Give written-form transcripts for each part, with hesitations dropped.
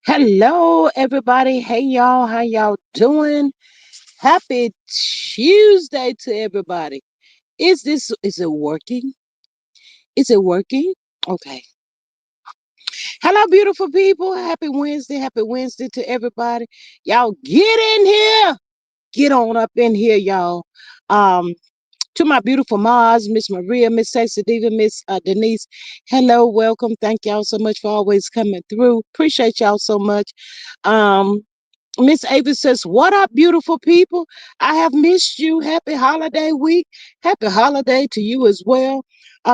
Hello, everybody. Hey, y'all. How y'all doing? Happy Tuesday to everybody. Is it working? Is it working? Okay. Hello, beautiful people. Happy Wednesday. Happy Wednesday to everybody. Y'all get in here. Get on up in here, y'all. Um, to my beautiful Mars, Miss Maria, Miss Sexy Diva, Miss Denise. Hello, welcome. Thank y'all so much for always coming through. Appreciate y'all so much. Um, Miss Ava says, "What up, beautiful people? I have missed you. Happy holiday week. Happy holiday to you as well."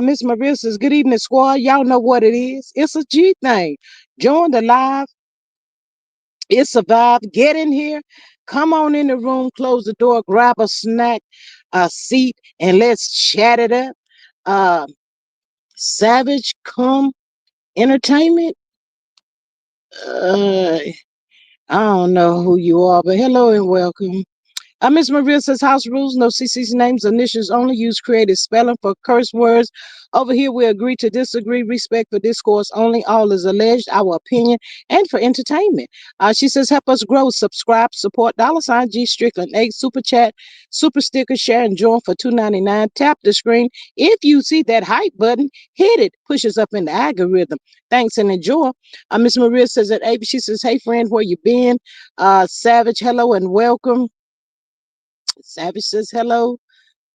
Miss Maria says, "Good evening, squad. Y'all know what it is. It's a G thing. Join the live. It's a vibe. Get in here. Come on in the room. Close the door. Grab a snack, a seat, and let's chat it up. Uh, Savage, come entertainment. Uh, I don't know who you are, but hello and welcome." Miss Maria says house rules, no CC's names, initials only, use creative spelling for curse words. Over here, we agree to disagree, respect for discourse only. All is alleged, our opinion, and for entertainment. She says help us grow, subscribe, support, $ G Strickland 8, super chat, super sticker, share, and join for $2.99. Tap the screen. If you see that hype button, hit it, pushes up in the algorithm. Thanks and enjoy. Miss Maria says that Ava, she says, hey friend, where you been? Savage, hello and welcome. Savage says hello.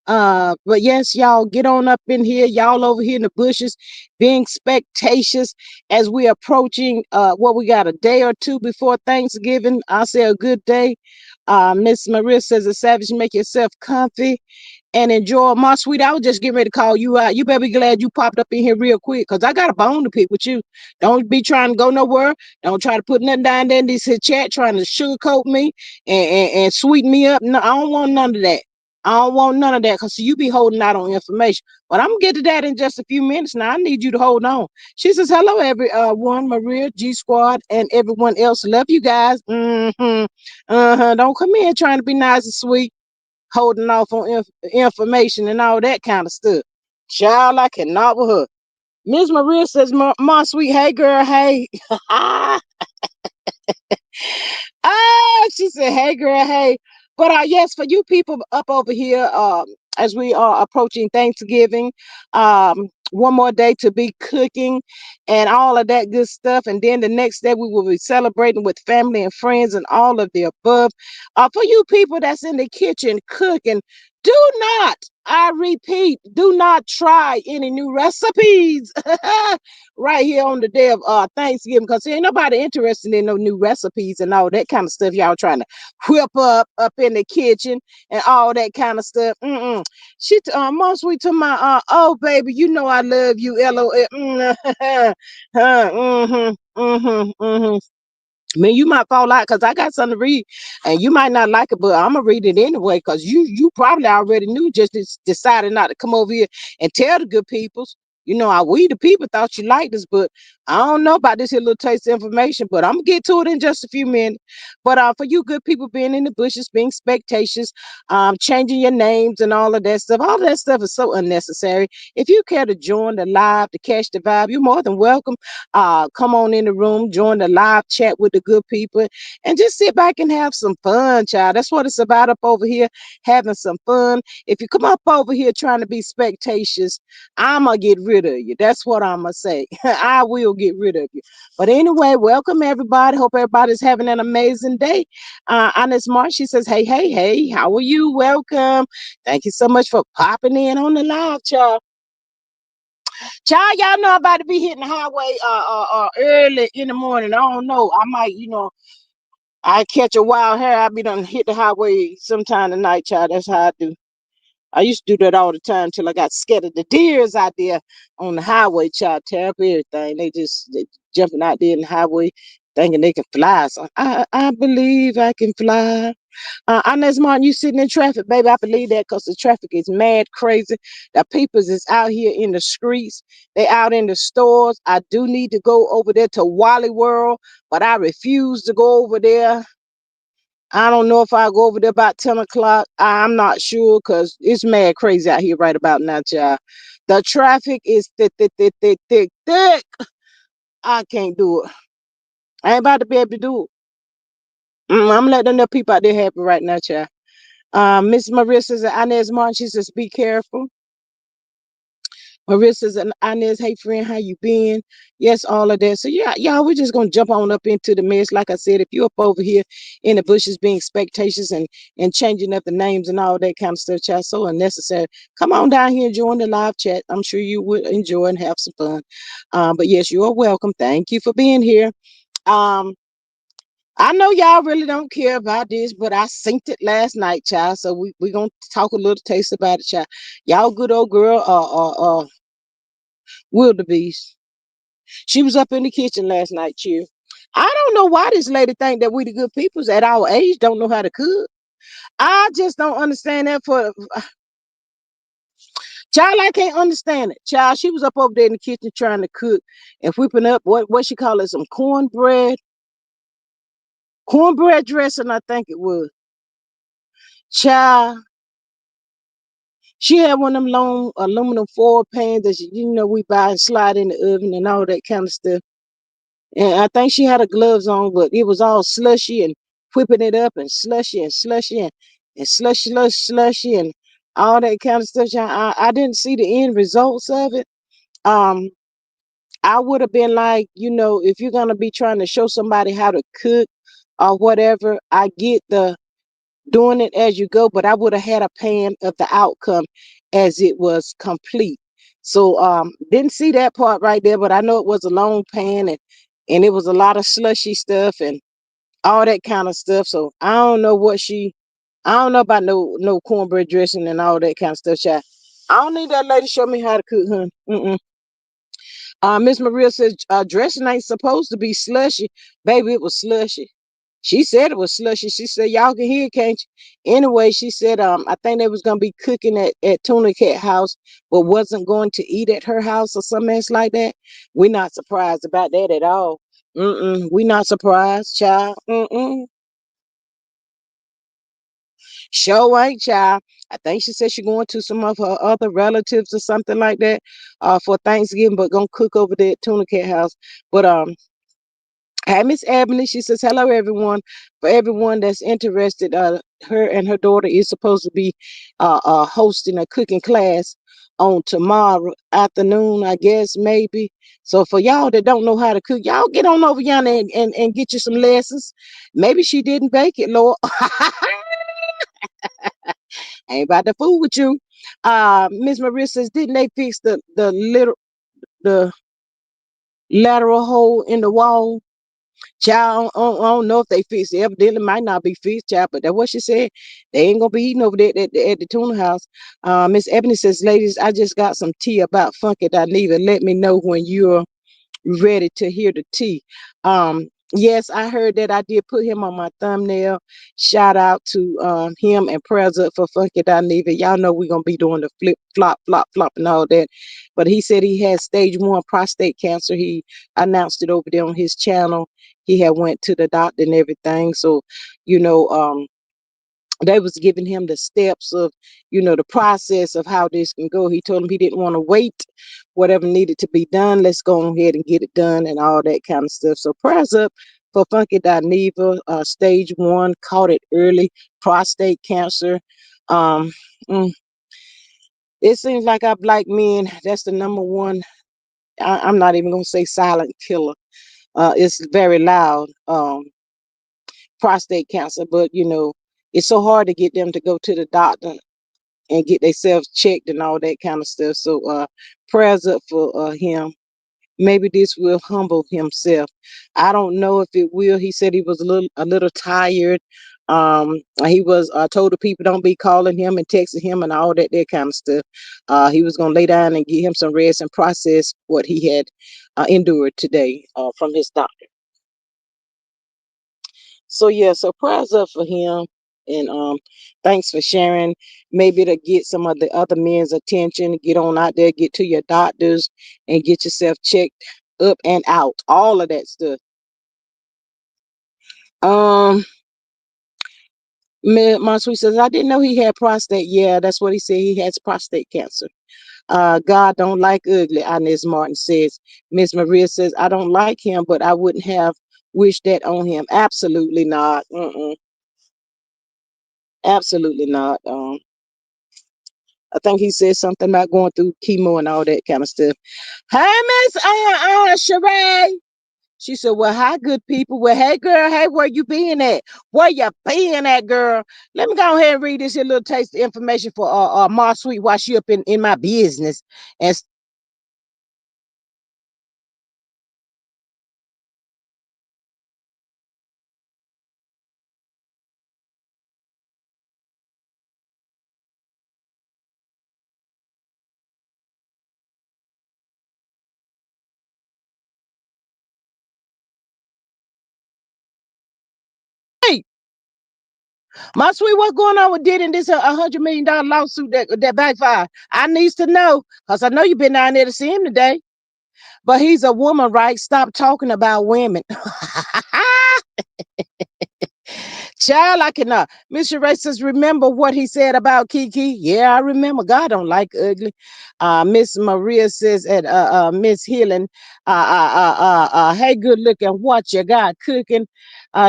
But yes, y'all get on up in here. Y'all over here in the bushes being spectacious as we approaching what we got a day or two before Thanksgiving. I'll say a good day. Miss Maria says, a Savage, make yourself comfy and enjoy. My sweet, I was just getting ready to call you out. You better be glad you popped up in here real quick because I got a bone to pick with you. Don't be trying to go nowhere. Don't try to put nothing down there in this here chat trying to sugarcoat me and sweeten me up. No, I don't want none of that. I don't want none of that because you be holding out on information. But I'm gonna get to that in just a few minutes. Now I need you to hold on. She says, "Hello, everyone, Maria, G Squad, and everyone else. Love you guys. Don't come in trying to be nice and sweet, holding off on information and all that kind of stuff. Child, I cannot with her." Miss Maria says, "My sweet, hey girl, hey." She said, "Hey, girl, hey." But yes, for you people up over here, as we are approaching Thanksgiving, one more day to be cooking and all of that good stuff, and then the next day we will be celebrating with family and friends and all of the above. For you people that's in the kitchen cooking, do not. I repeat, do not try any new recipes right here on the day of Thanksgiving because ain't nobody interested in no new recipes and all that kind of stuff y'all trying to whip up in the kitchen and all that kind of stuff. She most sweet to my oh baby, you know I love you, LOL. Man, you might fall out because I got something to read, and you might not like it, but I'm gonna read it anyway because you probably already knew. Just decided not to come over here and tell the good peoples. We the people thought you liked us, but I don't know about this here little taste of information. But I'm gonna get to it in just a few minutes. But for you good people being in the bushes, being spectacious, changing your names and all of that stuff is so unnecessary. If you care to join the live to catch the vibe, you're more than welcome. Come on in the room, join the live chat with the good people, and just sit back and have some fun, child. That's what it's about up over here, having some fun. If you come up over here trying to be spectacious, I'm going to get rid of you. That's what I'm going to say. I will get rid of you. But anyway, welcome everybody. Hope everybody's having an amazing day. Honest Mark, she says, hey, hey, hey, how are you? Welcome. Thank you so much for popping in on the live, child. Child, y'all know I'm about to be hitting the highway early in the morning. I don't know. I might, I catch a wild hair. I'll be done hit the highway sometime tonight, child. That's how I do. I used to do that all the time till I got scared of the deers out there on the highway, child. Tear up everything. They jumping out there in the highway thinking they can fly. So I believe I can fly. Inez Martin, you sitting in traffic, baby. I believe that because the traffic is mad crazy. The peoples is out here in the streets. They out in the stores. I do need to go over there to Wally World, but I refuse to go over there. I don't know if I go over there about 10 o'clock. I'm not sure because it's mad crazy out here right about now, child. The traffic is thick, thick, thick, thick, thick, thick. I can't do it. I ain't about to be able to do it. I'm letting the people out there happy right now, child. Miss Maria says, Inez Martin, she says, be careful. Maria says, and Inez, hey friend, how you been? Yes, all of that. So yeah, y'all, we're just gonna jump on up into the mess. Like I said, if you're up over here in the bushes being spectators and changing up the names and all that kind of stuff, child, so unnecessary. Come on down here and join the live chat. I'm sure you would enjoy and have some fun. But yes, you are welcome. Thank you for being here. Um, I know y'all really don't care about this, but I synced it last night, child. So we gonna talk a little taste about it, child. Y'all good old girl, wildebeest. She was up in the kitchen last night, cheer. I don't know why this lady think that we the good peoples at our age don't know how to cook. I just don't understand that for child. I can't understand it, child. She was up over there in the kitchen trying to cook and whipping up what she call it, some cornbread dressing. I think it was, child. She had one of them long aluminum foil pans that we buy and slide in the oven and all that kind of stuff. And I think she had her gloves on, but it was all slushy and whipping it up and slushy and slushy and all that kind of stuff. I didn't see the end results of it. Um, I would have been like, if you're gonna be trying to show somebody how to cook or whatever, I get the doing it as you go, but I would have had a pan of the outcome as it was complete. So didn't see that part right there, but I know it was a long pan and it was a lot of slushy stuff and all that kind of stuff. So I don't know about no cornbread dressing and all that kind of stuff, child. I don't need that lady show me how to cook, huh? Mm-mm. Miss Maria says dressing ain't supposed to be slushy. Baby, it was slushy. She said it was slushy. She said, y'all can hear it, can't you? Anyway, she said, I think they was gonna be cooking at Tuna Cat house, but wasn't going to eat at her house or something else like that. We're not surprised about that at all. Mm-mm. We not surprised, child. Mm-mm. Show ain't, child. I think she said she going to some of her other relatives or something like that for Thanksgiving, but gonna cook over there at Tuna Cat house. But Hi, Miss Ebony. She says, hello, everyone. For everyone that's interested, her and her daughter is supposed to be hosting a cooking class on tomorrow afternoon, I guess, maybe. So for y'all that don't know how to cook, y'all get on over yonder and get you some lessons. Maybe she didn't bake it, Lord. I ain't about to fool with you. Miss Maria says, didn't they fix the lateral hole in the wall? Child, I don't know if they fixed it. Evidently might not be fixed, child, but that's what she said. They ain't gonna be eating over there at the tuna house. Miss Ebony says, ladies, I just got some tea about Funky Dineva. Let me know when you're ready to hear the tea. Yes, I heard that. I did put him on my thumbnail. Shout out to him and prayers up for Funky Dineva. Y'all know we're gonna be doing the flip, flop, flop, flop, and all that. But he said he had stage 1 prostate cancer. He announced it over there on his channel. He had went to the doctor and everything. So, you know, they was giving him the steps of the process of how this can go. He told him he didn't want to wait. Whatever needed to be done, let's go ahead and get it done and all that kind of stuff. So prayers up for Funky Dineva. Stage 1, caught it early, prostate cancer. um mm, it seems like our black men, that's the number one. I'm not even gonna say silent killer. It's very loud. Prostate cancer, but it's so hard to get them to go to the doctor and get themselves checked and all that kind of stuff. So prayers up for him. Maybe this will humble himself. I don't know if it will. He said he was a little tired. He was told the people don't be calling him and texting him and all that kind of stuff. He was gonna lay down and get him some rest and process what he had endured today from his doctor. So yeah, so prayers up for him, and thanks for sharing. Maybe to get some of the other men's attention. Get on out there, get to your doctors, and get yourself checked up and out. All of that stuff. Um, my sweet says, I didn't know he had prostate. Yeah, that's what he said. He has prostate cancer. God don't like ugly, Inez Martin says. Miss Maria says, I don't like him, but I wouldn't have wish that on him. Absolutely not. Mm-mm. Absolutely not. I think he said something about going through chemo and all that kind of stuff. Hey, Miss Sheree. She said, well, hi, good people. Well, hey, girl, hey, where you being at? Where you being at, girl? Let me go ahead and read this here little taste of information for Ma Sweet while she up in my business. And hey, Ma Sweet, what's going on with Diddy and this $100 million lawsuit that backfired? I needs to know, because I know you've been down there to see him today. But he's a woman, right? Stop talking about women. Child, I cannot. Mr. Ray says, remember what he said about Kiki? Yeah, I remember. God don't like ugly. Miss Maria says, at Miss Healing, hey, good looking, what you got cooking?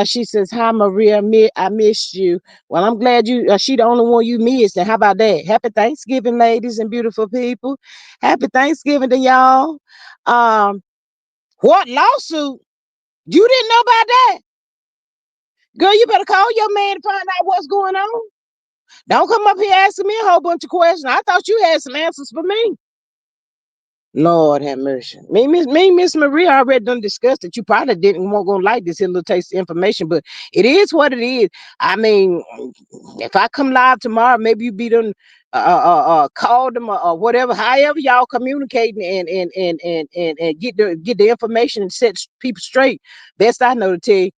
She says, hi, Maria, I missed you. Well, I'm glad she the only one you missed. And how about that? Happy Thanksgiving, ladies and beautiful people. Happy Thanksgiving to y'all. Um, what lawsuit? You didn't know about that? Girl, you better call your man to find out what's going on. Don't come up here asking me a whole bunch of questions. I thought you had some answers for me. Lord have mercy. Miss Maria already done discussed it. You probably didn't want gonna like this here little taste of information, but it is what it is. I mean, if I come live tomorrow, maybe you be done call them or whatever, however y'all communicating and get the information and set people straight. Best I know to tell you.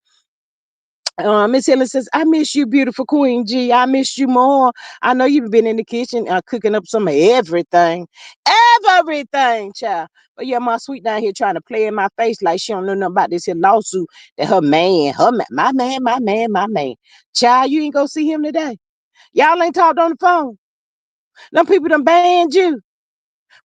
Miss Helen says, I miss you, beautiful Queen G. I miss you more. I know you've been in the kitchen cooking up some of everything. Everything, child. But yeah, my sweet down here trying to play in my face like she don't know nothing about this here lawsuit that my man. Child, you ain't go see him today. Y'all ain't talked on the phone. Them people done banned you.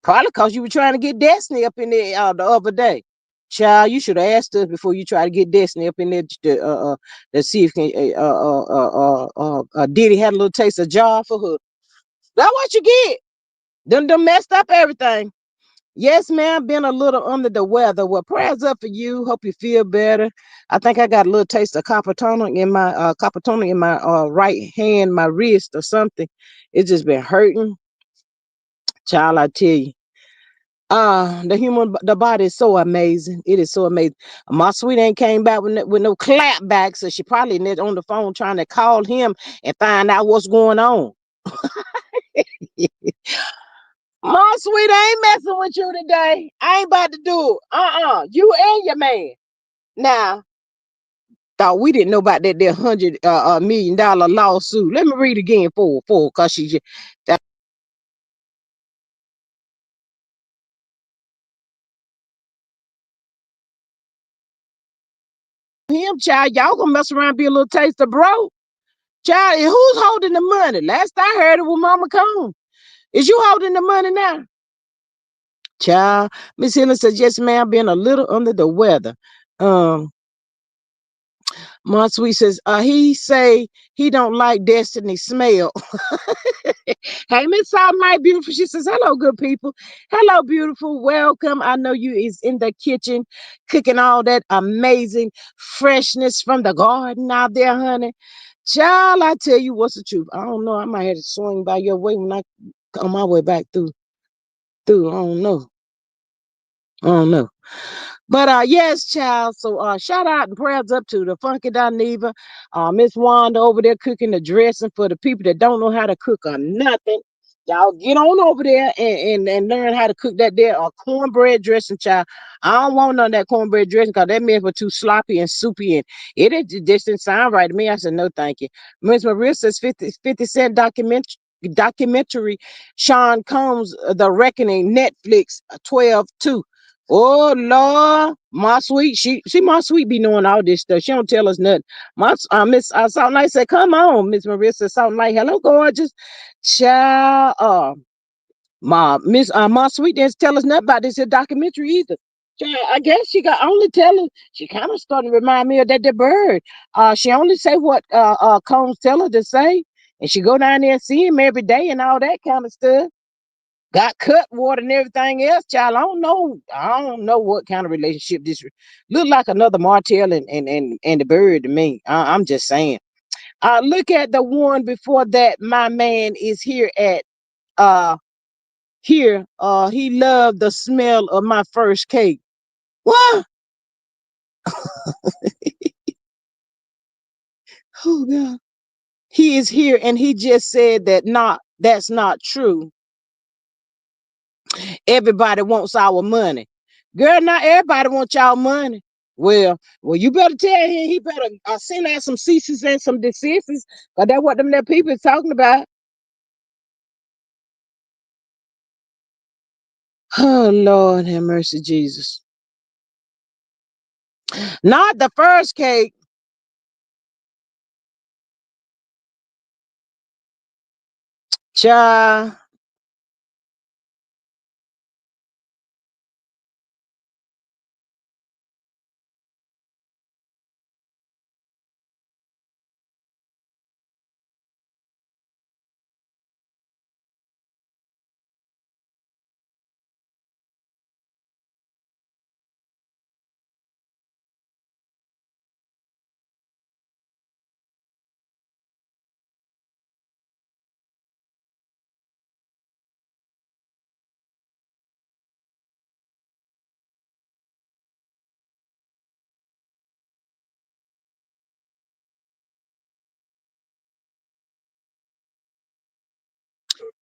Probably because you were trying to get Destiny up in there the other day. Child, you should have asked us before you try to get Destiny up in there to see if Diddy had a little taste of jar for her. That's what you get. Done messed up everything. Yes, ma'am, been a little under the weather. Well, prayers up for you. Hope you feel better. I think I got a little taste of copper in my right hand, my wrist or something. It's just been hurting. Child, I tell you. The body is so amazing. It is so amazing. My sweet ain't came back with no clap back, so she probably net on the phone trying to call him and find out what's going on. My sweet ain't messing with you today. I ain't about to do it. You and your man. Now, thought we didn't know about that $100 million lawsuit. Let me read again for cause she just that him, child. Y'all gonna mess around and be a little taster, bro. Child, and who's holding the money? Last I heard it was Mama Cone. Is you holding the money now? Child, Miss Helen says, yes, ma'am, being a little under the weather. Um, Sweet says, he say he don't like Destiny smell. Hey, Miss Salt My Beautiful. She says, hello, good people. Hello, beautiful. Welcome. I know you is in the kitchen cooking all that amazing freshness from the garden out there, honey. Child, I tell you what's the truth. I don't know. I might have to swing by your way when I on my way back through. I don't know. I don't know. But yes, child. So shout out and prayers up to the Funky Dineva, Miss Wanda over there cooking the dressing for the people that don't know how to cook or nothing. Y'all get on over there and learn how to cook that there cornbread dressing, child. I don't want none of that cornbread dressing because that meant for too sloppy and soupy and it just didn't sound right to me. I said no, thank you. Miss Maria says 50 Cent documentary Sean Combs The Reckoning Netflix 12/2. Oh Lord, my sweet, she my sweet be knowing all this stuff. She don't tell us nothing. My Miss Salt Light said, "Come on, Miss Marissa Salt Light. Hello, gorgeous child. My Miss my sweet didn't tell us nothing about this here documentary either. I guess she got only telling. She kind of starting to remind me of that the bird. She only say what Combs tell her to say, and she go down there and see him every day and all that kind of stuff. Got cut water and everything else, child. I don't know. I don't know what kind of relationship this look like. Another Martell and the bird to me. I'm just saying. Look at the one before that. My man is here at uh here. He loved the smell of my first cake. What? Oh God. He is here and he just said that's not true. Everybody wants our money. Girl, not everybody wants y'all money. Well, you better tell him he better send out some ceases and some desists, because that's what them little people is talking about. Oh Lord have mercy, Jesus. Not the first cake. Child.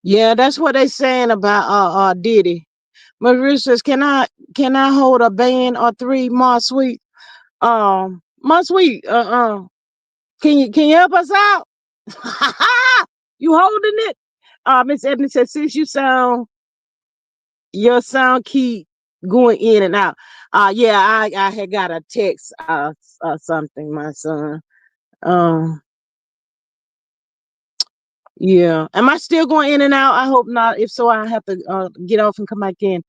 Yeah, that's what they saying about Diddy. Maria says, can I hold a band or three more sweet? My sweet, can you help us out? You holding it? Miss Ebony said, since your sound keep going in and out. Yeah, I had got a text something, my son. Um, yeah. Am I still going in and out? I hope not. If so, I have to get off and come back in.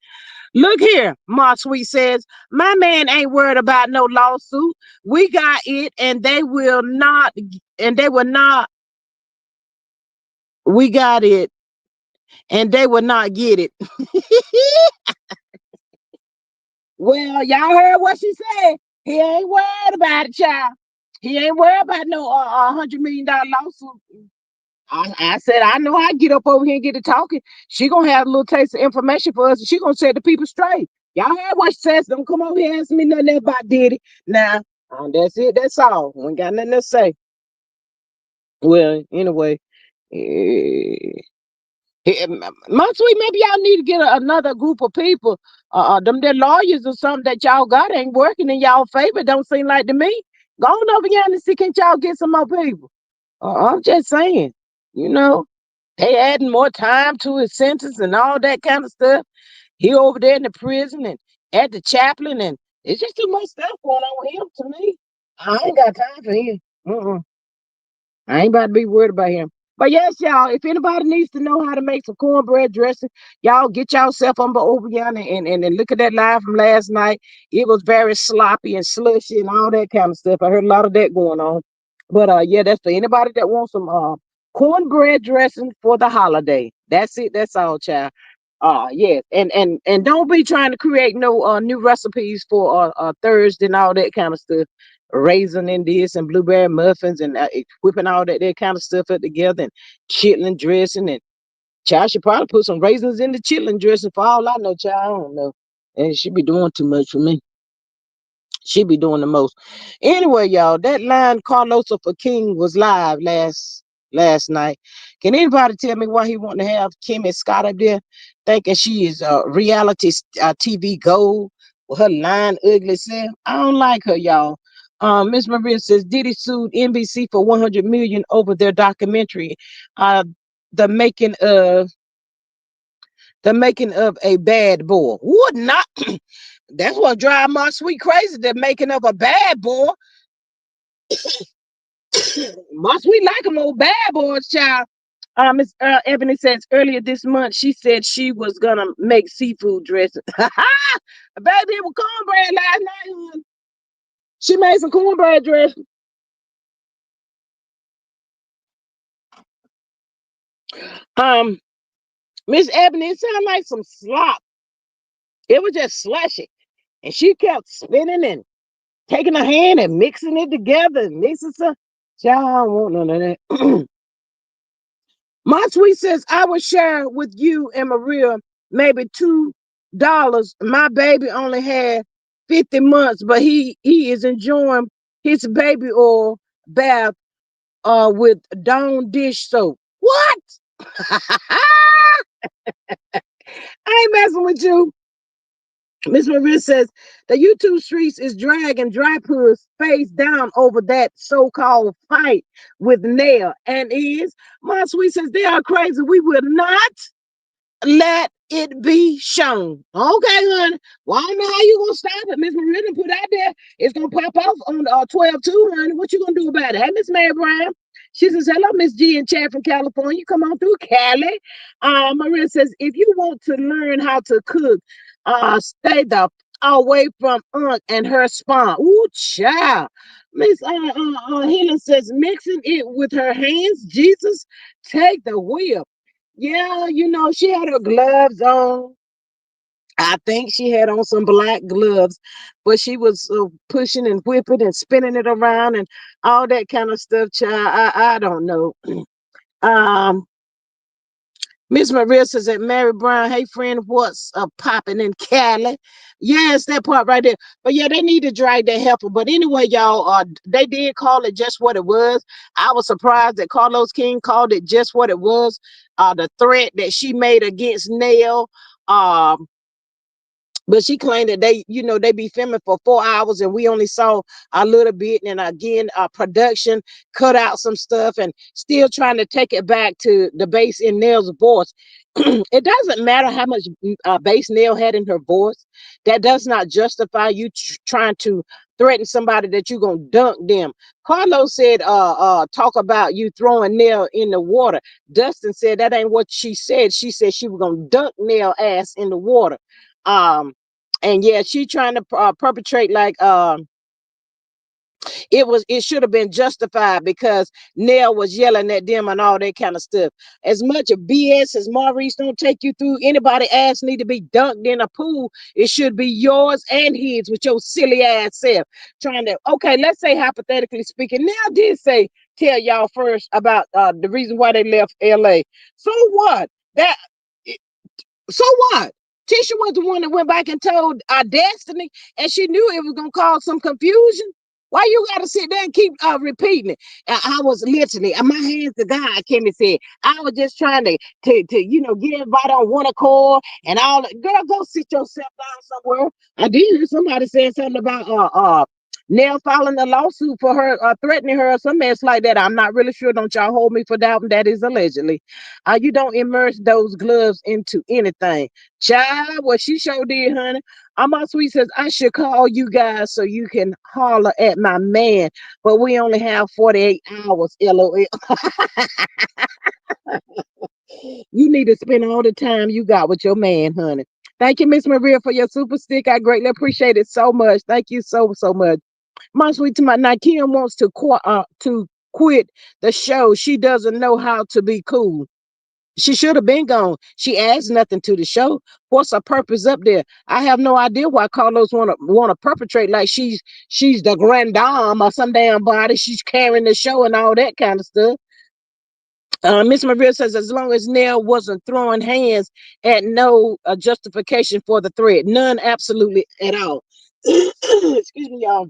Look here, Ma Sweet says, my man ain't worried about no lawsuit. We got it, and they will not, we got it, and they will not get it. Well, y'all heard what she said. He ain't worried about it, child. He ain't worried about no $100 million lawsuit. I said, I know I get up over here and get to talking. She gonna have a little taste of information for us, and she gonna set the people straight. Y'all heard what she says. Don't come over here and ask me nothing else about Diddy. Now, that's it. That's all. We ain't got nothing to say. Well, anyway, eh, my sweet, maybe y'all need to get another group of people. Them their lawyers or something that y'all got ain't working in y'all favor. Don't seem like to me. Go on over here and see can y'all get some more people. I'm just saying, you know, they adding more time to his sentence and all that kind of stuff. He over there in the prison and at the chaplain, and it's just too much stuff going on with him to me. I ain't got time for him. Mm-mm. I ain't about to be worried about him. But yes, y'all, if anybody needs to know how to make some cornbread dressing, y'all get yourself over yonder and look at that live from last night. It was very sloppy and slushy and all that kind of stuff. I heard a lot of that going on. But yeah, that's for anybody that wants some cornbread dressing for the holiday. That's it. That's all, child. Yes, and don't be trying to create no new recipes for Thursday and all that kind of stuff. Raisin in this and blueberry muffins and whipping all that kind of stuff up together and chitlin dressing and child should probably put some raisins in the chitlin dressing for all I know, child. I don't know, and she be doing too much for me. She be doing the most. Anyway, y'all, that line Carlosa for King was live last night. Can anybody tell me why he want to have Kimmie Scott up there, thinking she is a reality TV gold with her line ugly self? I don't like her, y'all. Miss Maria says Diddy sued NBC for 100 million over their documentary, uh, the making of the making of a bad boy. Would not. That's what drive my sweet crazy. The making of a bad boy. My sweet like them old bad boys, child. Miss Ebony says earlier this month she said she was gonna make seafood dressing. Baby, it was cornbread last night. She made some cornbread dressing. Um, Miss Ebony, it sounded like some slop. It was just slushy, and she kept spinning and taking her hand and mixing it together and mixing some. Child, I don't want none of that. My sweet says I will share with you and Maria maybe $2. My baby only had 50 months, but he is enjoying his baby oil bath with Dawn dish soap. What? I ain't messing with you. Miss Maria says the YouTube streets is dragging dry puss face down over that so-called fight with Nell and is. My sweet says they are crazy. We will not let it be shown. Okay, honey. Well, I don't know how you gonna stop it. Miss Marina put out there. It's gonna pop off on 12-2, honey. What you gonna do about it? Hey, Miss Mary Brown. She says, hello, Miss G in chat from California. Come on through, Cali. Maria says, if you want to learn how to cook, stay the away from Aunt and her spawn. Ooh, child. Miss Helen says, mixing it with her hands. Jesus, take the wheel. Yeah, she had her gloves on. I think she had on some black gloves, but she was pushing and whipping and spinning it around and all that kind of stuff. Child, I don't know. Um, Miss Maria says that Mary Brown, hey friend, what's popping in Cali? Yes, that part right there. But yeah, they need to drag that heifer. But anyway, y'all, they did call it just what it was. I was surprised that Carlos King called it just what it was. The threat that she made against Nell. Um, but she claimed that they be filming for 4 hours and we only saw a little bit. And again, production cut out some stuff and still trying to take it back to the bass in Nell's voice. It doesn't matter how much bass Nell had in her voice. That does not justify you trying to threaten somebody that you're going to dunk them. Carlos said, talk about you throwing Nell in the water. Dustin said that ain't what she said. She said she was going to dunk Nell ass in the water. um and yeah, she trying to perpetrate like it should have been justified because Nell was yelling at them and all that kind of stuff. As much of BS as Maurice don't take you through, anybody ass need to be dunked in a pool. It should be yours and his with your silly ass self. Trying to, okay, let's say hypothetically speaking, Nell did say tell y'all first about the reason why they left LA. So what? That so what? Tisha was the one that went back and told Destiny, and she knew it was gonna cause some confusion. Why you gotta sit there and keep repeating it? I was literally, my hands to God, Kimmie said. I was just trying to get everybody on one accord and all. Girl, go sit yourself down somewhere. I did hear somebody saying something about Nell filing a lawsuit for her threatening her or some mess like that. I'm not really sure. Don't y'all hold me for doubting that is allegedly. You don't immerse those gloves into anything. Child, what she sure did, honey. My sweet says, I should call you guys so you can holler at my man, but we only have 48 hours, LOL. You need to spend all the time you got with your man, honey. Thank you, Miss Maria, for your super stick. I greatly appreciate it so much. Thank you so, so much. My sweet to my now, Kim wants to quit the show. She doesn't know how to be cool. She should have been gone. She adds nothing to the show. What's her purpose up there? I have no idea why Carlos wanna perpetrate like she's the grand dame or some damn body. She's carrying the show and all that kind of stuff. Miss Maria says as long as Nell wasn't throwing hands at no justification for the threat, none, absolutely at all. Excuse me, y'all.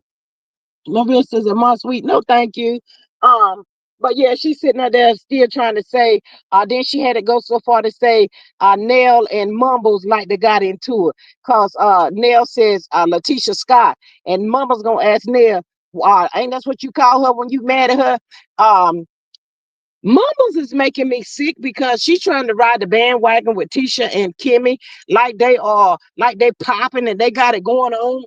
Maria says, "Am I sweet? No, thank you." Um, but yeah, she's sitting out there still trying to say. Then she had to go so far to say, Nell and Mumbles like they got into it, cause Nell says Letitia Scott, and Mumbles gonna ask Nell, ain't that's what you call her when you mad at her? Um, Mumbles is making me sick because she's trying to ride the bandwagon with Tisha and Kimmie, like they popping and they got it going on,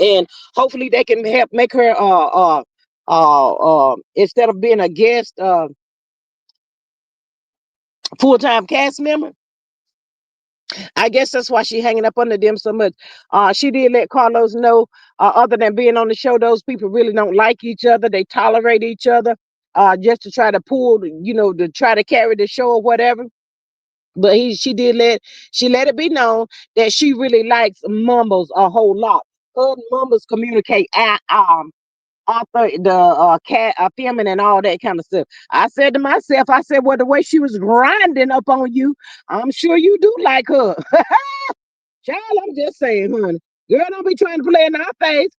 and hopefully they can help make her instead of being a guest full-time cast member. I guess that's why she hanging up under them so much. She did let Carlos know, other than being on the show, those people really don't like each other. They tolerate each other, just to try to pull, to try to carry the show or whatever. But she did let it be known that she really likes Mumbles a whole lot. Her and Mumbles communicate author the cat filming and all that kind of stuff. I said to myself, I said, well, the way she was grinding up on you, I'm sure you do like her. Child, I'm just saying, honey. Girl, don't be trying to play in our face.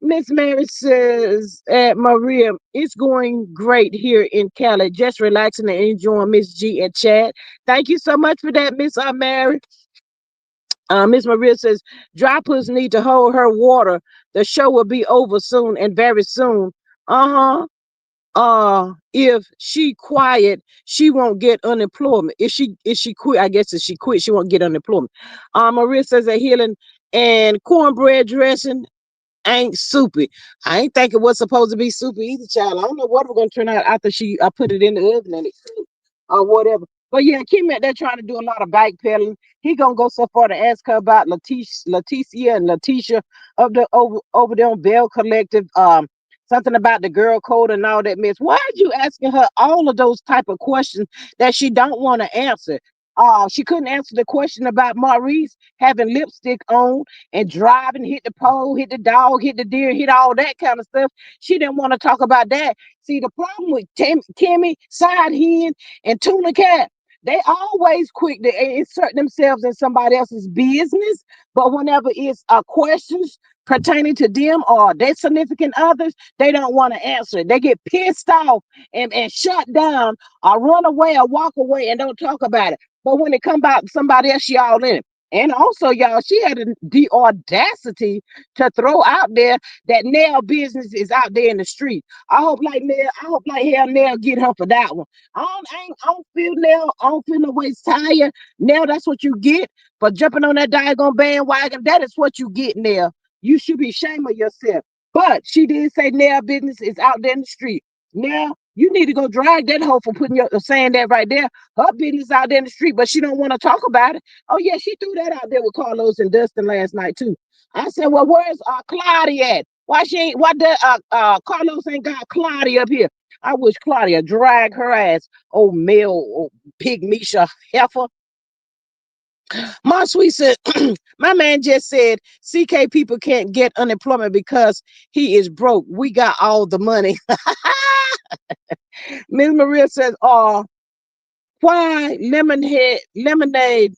Miss Mary says, Maria, it's going great here in Cali. Just relaxing and enjoying Miss G and Chad. Thank you so much for that, Miss Mary. Miss Maria says, droppers need to hold her water. The show will be over soon and very soon. Uh-huh. If she quiet, she won't get unemployment. If she quit, I guess if she quit, she won't get unemployment. Maria says that healing and cornbread dressing ain't soupy. I ain't think it was supposed to be soupy either, child. I don't know what we're gonna turn out after I put it in the oven and it cooked or whatever. But yeah, Kim out there trying to do a lot of backpedaling. He gonna go so far to ask her about Leticia and Letitia of the over there on Bell Collective. Something about the girl code and all that mess. Why are you asking her all of those type of questions that she don't want to answer? She couldn't answer the question about Maurice having lipstick on and driving, hit the pole, hit the dog, hit the deer, hit all that kind of stuff. She didn't want to talk about that. See, the problem with Kimmie, Side Hen, and Tuna Cat, they always quick to insert themselves in somebody else's business. But whenever it's questions pertaining to them or their significant others, they don't want to answer it. They get pissed off and shut down or run away or walk away and don't talk about it. But when it come about somebody else, she all in it. And also, y'all, she had the audacity to throw out there that Nell business is out there in the street. I hope like hell Nell get her for that one. I don't feel Nell. I don't feel no ways tired. Nell, that's what you get for jumping on that daggone bandwagon. That is what you get, Nell. You should be ashamed of yourself. But she did say Nell business is out there in the street. Now you need to go drag that hoe for saying that right there. Her business out there in the street, but she don't want to talk about it. Oh yeah, she threw that out there with Carlos and Dustin last night too. I said, well, where's Claudia at? Why she ain't? Why the Carlos ain't got Claudia up here? I wish Claudia drag her ass, old male, old pig Misha heifer. My sweet said, my man just said CK people can't get unemployment because he is broke. We got all the money. Miss Maria says, why lemonade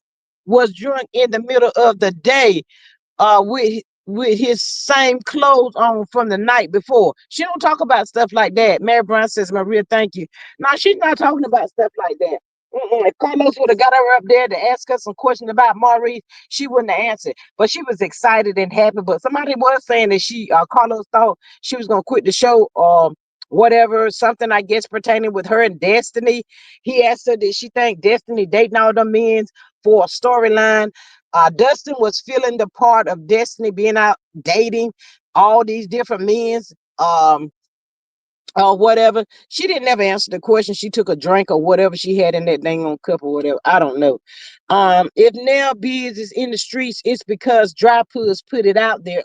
was drunk in the middle of the day with his same clothes on from the night before. She don't talk about stuff like that. Mary Brown says, Maria, thank you. No, she's not talking about stuff like that. If Carlos would have got her up there to ask her some questions about Maurice, she wouldn't have answered. But she was excited and happy. But somebody was saying that Carlos thought she was gonna quit the show, whatever, something I guess pertaining with her and Destiny. He asked her, did she think Destiny dating all the men for a storyline? Dustin was feeling the part of Destiny being out dating all these different men, or whatever. She didn't ever answer the question. She took a drink or whatever she had in that dang on cup or whatever. I don't know. If Nell Beers is in the streets, it's because Dry Puss put it out there.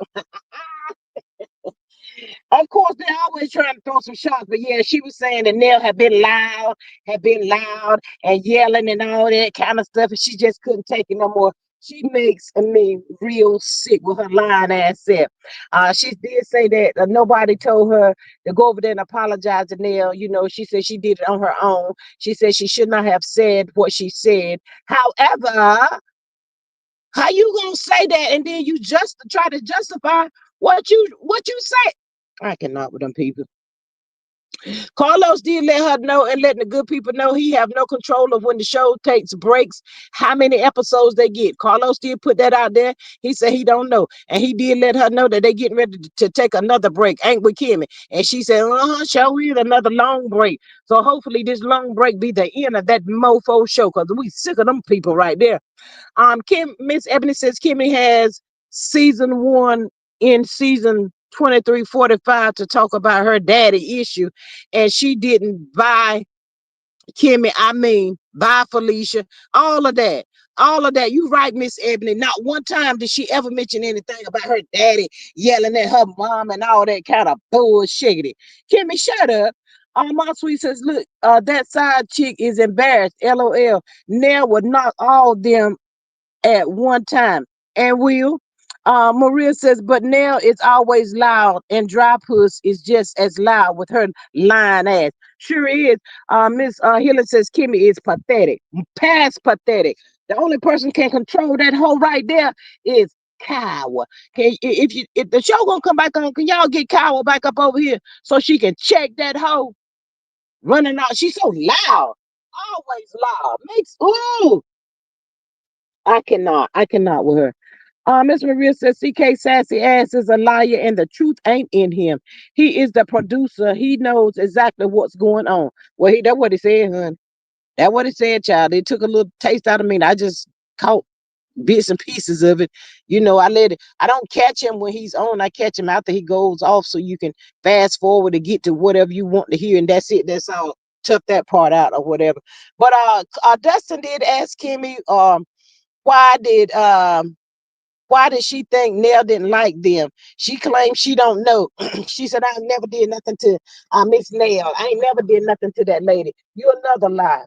Of course, they're always trying to throw some shots, but yeah, she was saying that Nell had been loud and yelling and all that kind of stuff, and she just couldn't take it no more. She makes me real sick with her lying ass self. She did say that nobody told her to go over there and apologize to Nell. She said she did it on her own. She said she should not have said what she said. However, how you gonna say that and then you just try to justify what you say? I cannot with them people. Carlos did let her know and letting the good people know he have no control of when the show takes breaks, how many episodes they get. Carlos did put that out there. He said he don't know. And he did let her know that they getting ready to take another break. Ain't with Kimmie. And she said, show we another long break. So hopefully this long break be the end of that mofo show because we sick of them people right there. Miss Ebony says Kimmie has season 1 in season 2345 to talk about her daddy issue, and she didn't buy Kimmie. I mean, Bye, Felicia. All of that. All of that. You right, Miss Ebony. Not one time did she ever mention anything about her daddy yelling at her mom and all that kind of bullshit. Kimmie, shut up. My sweet says, look, that side chick is embarrassed. LOL. Nell would knock all them at one time. And will. Maria says, but Nell is always loud, and dry puss is just as loud with her lying ass. Sure is. Miss Hiller says Kimmie is pathetic, past pathetic. The only person can control that hoe right there is Kyle. If the show gonna come back on, can y'all get Kyle back up over here so she can check that hoe running out? She's so loud, always loud. Makes ooh, I cannot with her. Miss Maria says CK sassy ass is a liar and the truth ain't in him. He is the producer. He knows exactly what's going on. Well, that's what he said, hun. That's what he said, child. It took a little taste out of me. And I just caught bits and pieces of it. I let it. I don't catch him when he's on. I catch him after he goes off, so you can fast forward to get to whatever you want to hear, and that's it. That's all. Took that part out or whatever. But Dustin did ask Kimmie, why did why did she think Nell didn't like them? She claims she don't know. She said, I never did nothing to Miss Nell. I ain't never did nothing to that lady. You another lie.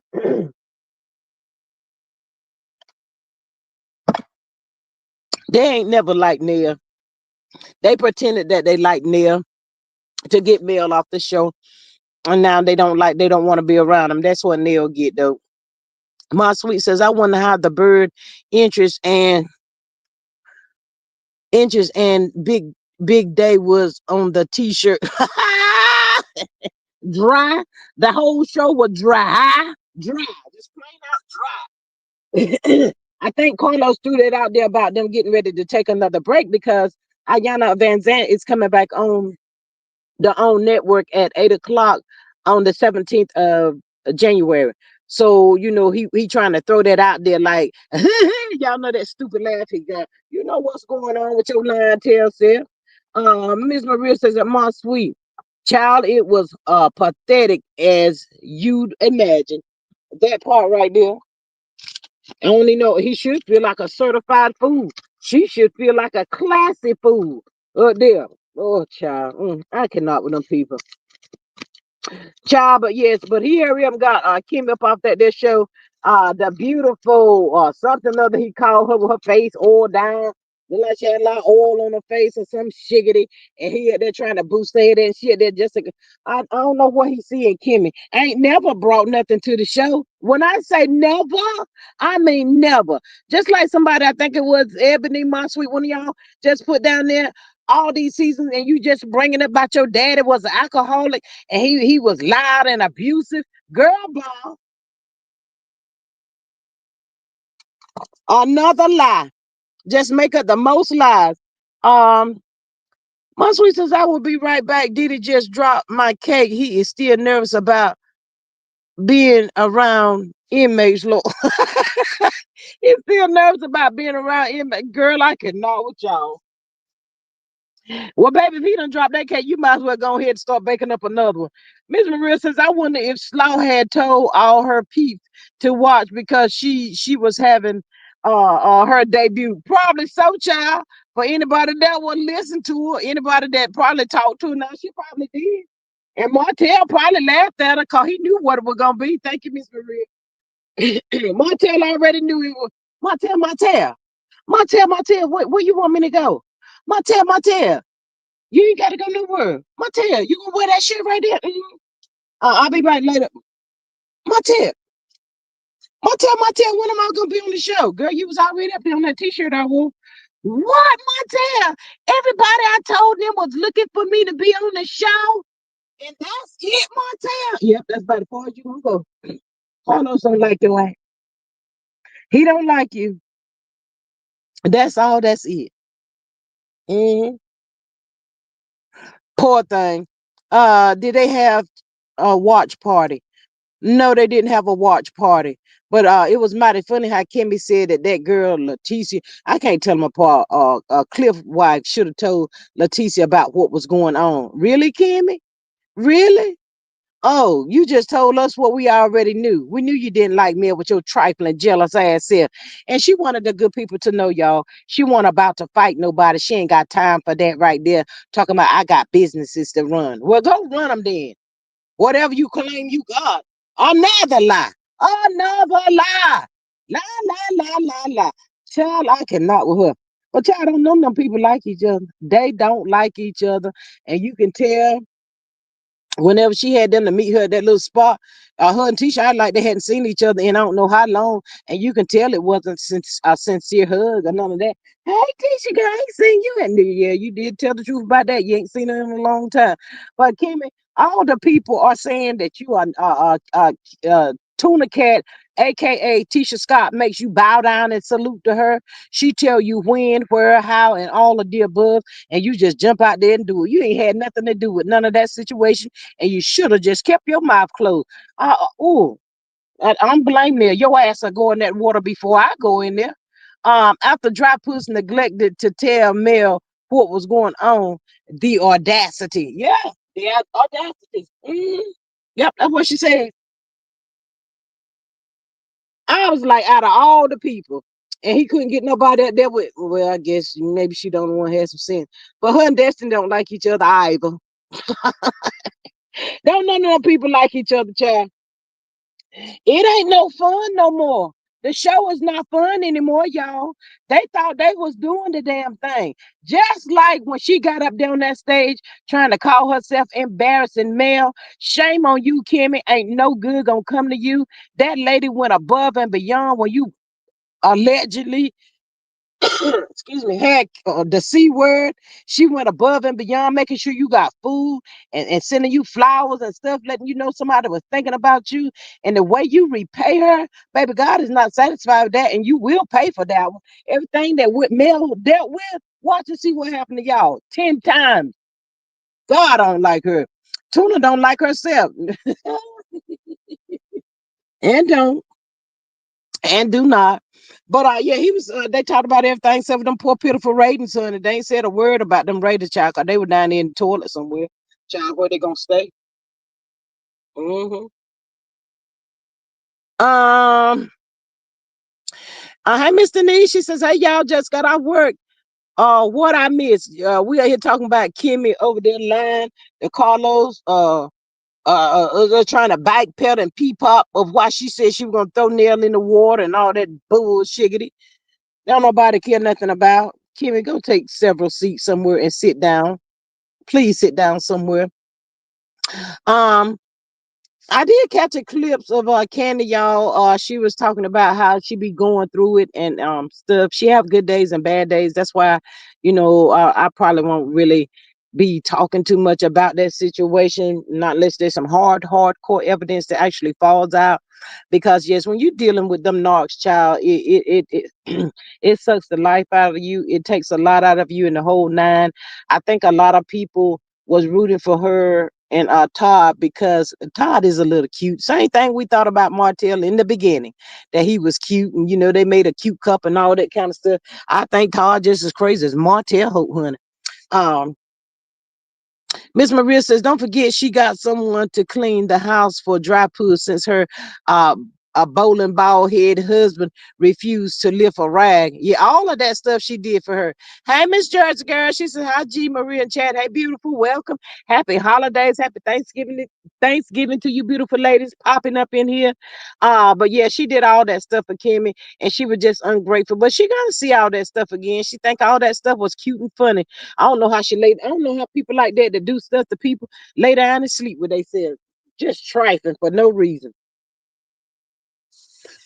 They ain't never liked Nell. They pretended that they liked Nell to get Mel off the show. And now they don't want to be around him. That's what Nell get though. My sweet says, I wonder how the bird interest and big day was on the t-shirt. Dry. The whole show was dry, just plain out dry. I think Carlos threw that out there about them getting ready to take another break because Ayana Van Zant is coming back on the own network at 8 o'clock on the 17th of January. So he trying to throw that out there like y'all know that stupid laugh he got. You know what's going on with your lying tail self. Miss Maria says that my sweet child, it was pathetic as you'd imagine. That part right there. I only know he should feel like a certified fool. She should feel like a classy fool. There. Oh, child. I cannot with them people. Child, but yes, but he hurry up and got Kim up off that show. The beautiful something other he called her with her face all down. Look like she had a lot of oil on her face or some shiggity. And he had there trying to boost her head and shit. There just I don't know what he see in Kimmie. I ain't never brought nothing to the show. When I say never, I mean never. Just like somebody, I think it was Ebony, my sweet one of y'all, just put down there all these seasons and you just bringing up about your daddy was an alcoholic and he was loud and abusive. Girl, ball, another lie. Just make up the most lies. Um, my sweet says I will be right back. Diddy just dropped my cake. He is still nervous about being around inmates. Lord. He's still nervous about being around inmates. Girl, I cannot with y'all. Well, baby, if he done drop that cake, you might as well go ahead and start baking up another one. Miss Maria says, I wonder if Slaw had told all her peeps to watch because she was having her debut. Probably so, child. For anybody that would listen to her, anybody that probably talked to her now, she probably did. And Martell probably laughed at her because he knew what it was gonna be. Thank you, Miss Maria. Martell already knew it was Martell, where you want me to go? Martell. You ain't gotta go nowhere. Martell, you gonna wear that shit right there? I'll be back later. Martell, Martell, when am I gonna be on the show? Girl, you was already up there on that t-shirt I wore. What, Martell? Everybody I told them was looking for me to be on the show. And that's it, Martell. Yep, that's about as far as you gonna go. Carlos don't like your act. He don't like you. That's all, that's it. hmm Poor thing. Did they have a watch party? No, they didn't have a watch party. But it was mighty funny how Kimmie said that girl Leticia, I can't tell them apart. Cliff White should have told Leticia about what was going on. Really, Kimmie? Really? Oh, you just told us what we already knew. We knew you didn't like me with your trifling, jealous ass self. And she wanted the good people to know, y'all. She wasn't about to fight nobody. She ain't got time for that right there. Talking about I got businesses to run. Well, go run them then. Whatever you claim you got. Another lie. Another lie. La la la la la. Child, I cannot with her. But y'all don't know them people like each other. They don't like each other. And you can tell whenever she had them to meet her at that little spot, her and Tisha, I like they hadn't seen each other in I don't know how long, and you can tell it wasn't since a sincere hug or none of that. Hey, Tisha, girl, I ain't seen you in there. Yeah, you did tell the truth about that. You ain't seen her in a long time. But Kimmy, all the people are saying that you are Tuna Cat, aka Tisha Scott, makes you bow down and salute to her. She tell you when, where, how, and all of the above, and you just jump out there and do it. You ain't had nothing to do with none of that situation, and you should have just kept your mouth closed. Oh, I'm blaming there. Your ass will go in that water before I go in there. After Dry Puss neglected to tell Mel what was going on, the audacity. Yeah, the audacity. Yep, that's what she said. I was like, out of all the people, and he couldn't get nobody out there with. Well, I guess maybe she don't want to have some sense, but her and Destiny don't like each other either. Don't none of them people like each other, child. It ain't no fun no more. The show is not fun anymore, y'all. They thought they was doing the damn thing. Just like when she got up there on that stage trying to call herself embarrassing Mel. Shame on you, Kimmie. Ain't no good gonna come to you. That lady went above and beyond when you allegedly excuse me, had the C word. She went above and beyond, making sure you got food and sending you flowers and stuff, letting you know somebody was thinking about you. And the way you repay her, baby, God is not satisfied with that, and you will pay for that one. Everything that Mel dealt with, watch and see what happened to y'all 10 times. God don't like her. Tuna don't like herself. And don't. And do not. But yeah, he was. They talked about everything except for them poor pitiful ratings, son. And they ain't said a word about them ratings, child. 'Cause they were down there in the toilet somewhere, child. Where they gonna stay? Hmm. Um. Hey, Mr. Nee, she says, "Hey, y'all just got off work. What I missed? We are here talking about Kimmie over there line, the Carlos. They're trying to backpedal and peep up of why she said she was gonna throw Nell in the water and all that bullshiggity. Don't nobody care nothing about. Kimmy, go take several seats somewhere and sit down. Please sit down somewhere. Um, I did catch a clips of Kandi, y'all. She was talking about how she be going through it and stuff. She have good days and bad days. That's why, I probably won't really be talking too much about that situation, not unless there's some hardcore evidence that actually falls out. Because yes, when you're dealing with them narcs, child, it it sucks the life out of you. It takes a lot out of you in the whole nine. I think a lot of people was rooting for her and Todd because Todd is a little cute. Same thing we thought about Martell in the beginning, that he was cute and they made a cute cup and all that kind of stuff. I think Todd just as crazy as Martell Hope Honey. Um, Miss Maria says, don't forget she got someone to clean the house for dry poo since her uh, a bowling ball head husband refused to lift a rag. Yeah, all of that stuff she did for her. Hey, Miss Jersey girl. She said, hi, G Maria and Chad. Hey, beautiful. Welcome. Happy holidays. Happy Thanksgiving. Thanksgiving to you, beautiful ladies, popping up in here. But yeah, she did all that stuff for Kimmie, and she was just ungrateful. But she gotta see all that stuff again. She think all that stuff was cute and funny. I don't know how she laid. I don't know how people like that do stuff to people lay down and sleep with themselves, just trifling for no reason.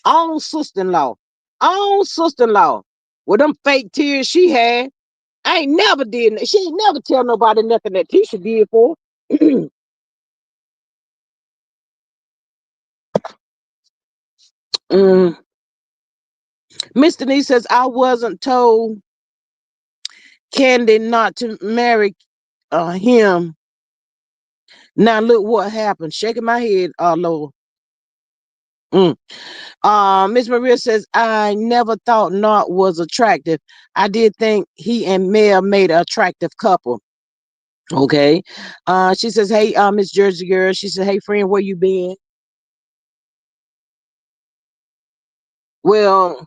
Own sister-in-law, own sister-in-law, with them fake tears she had. I ain't never did. She ain't never tell nobody nothing that Tisha did for. mm. Mr. Nee says I wasn't told Kandi not to marry him. Now look what happened. Shaking my head all over. Mm. Miss Maria says, I never thought Nart was attractive. I did think he and Mel made an attractive couple. Okay. She says, "Hey, Miss Jersey girl." She said, "Hey, friend, where you been?" Well,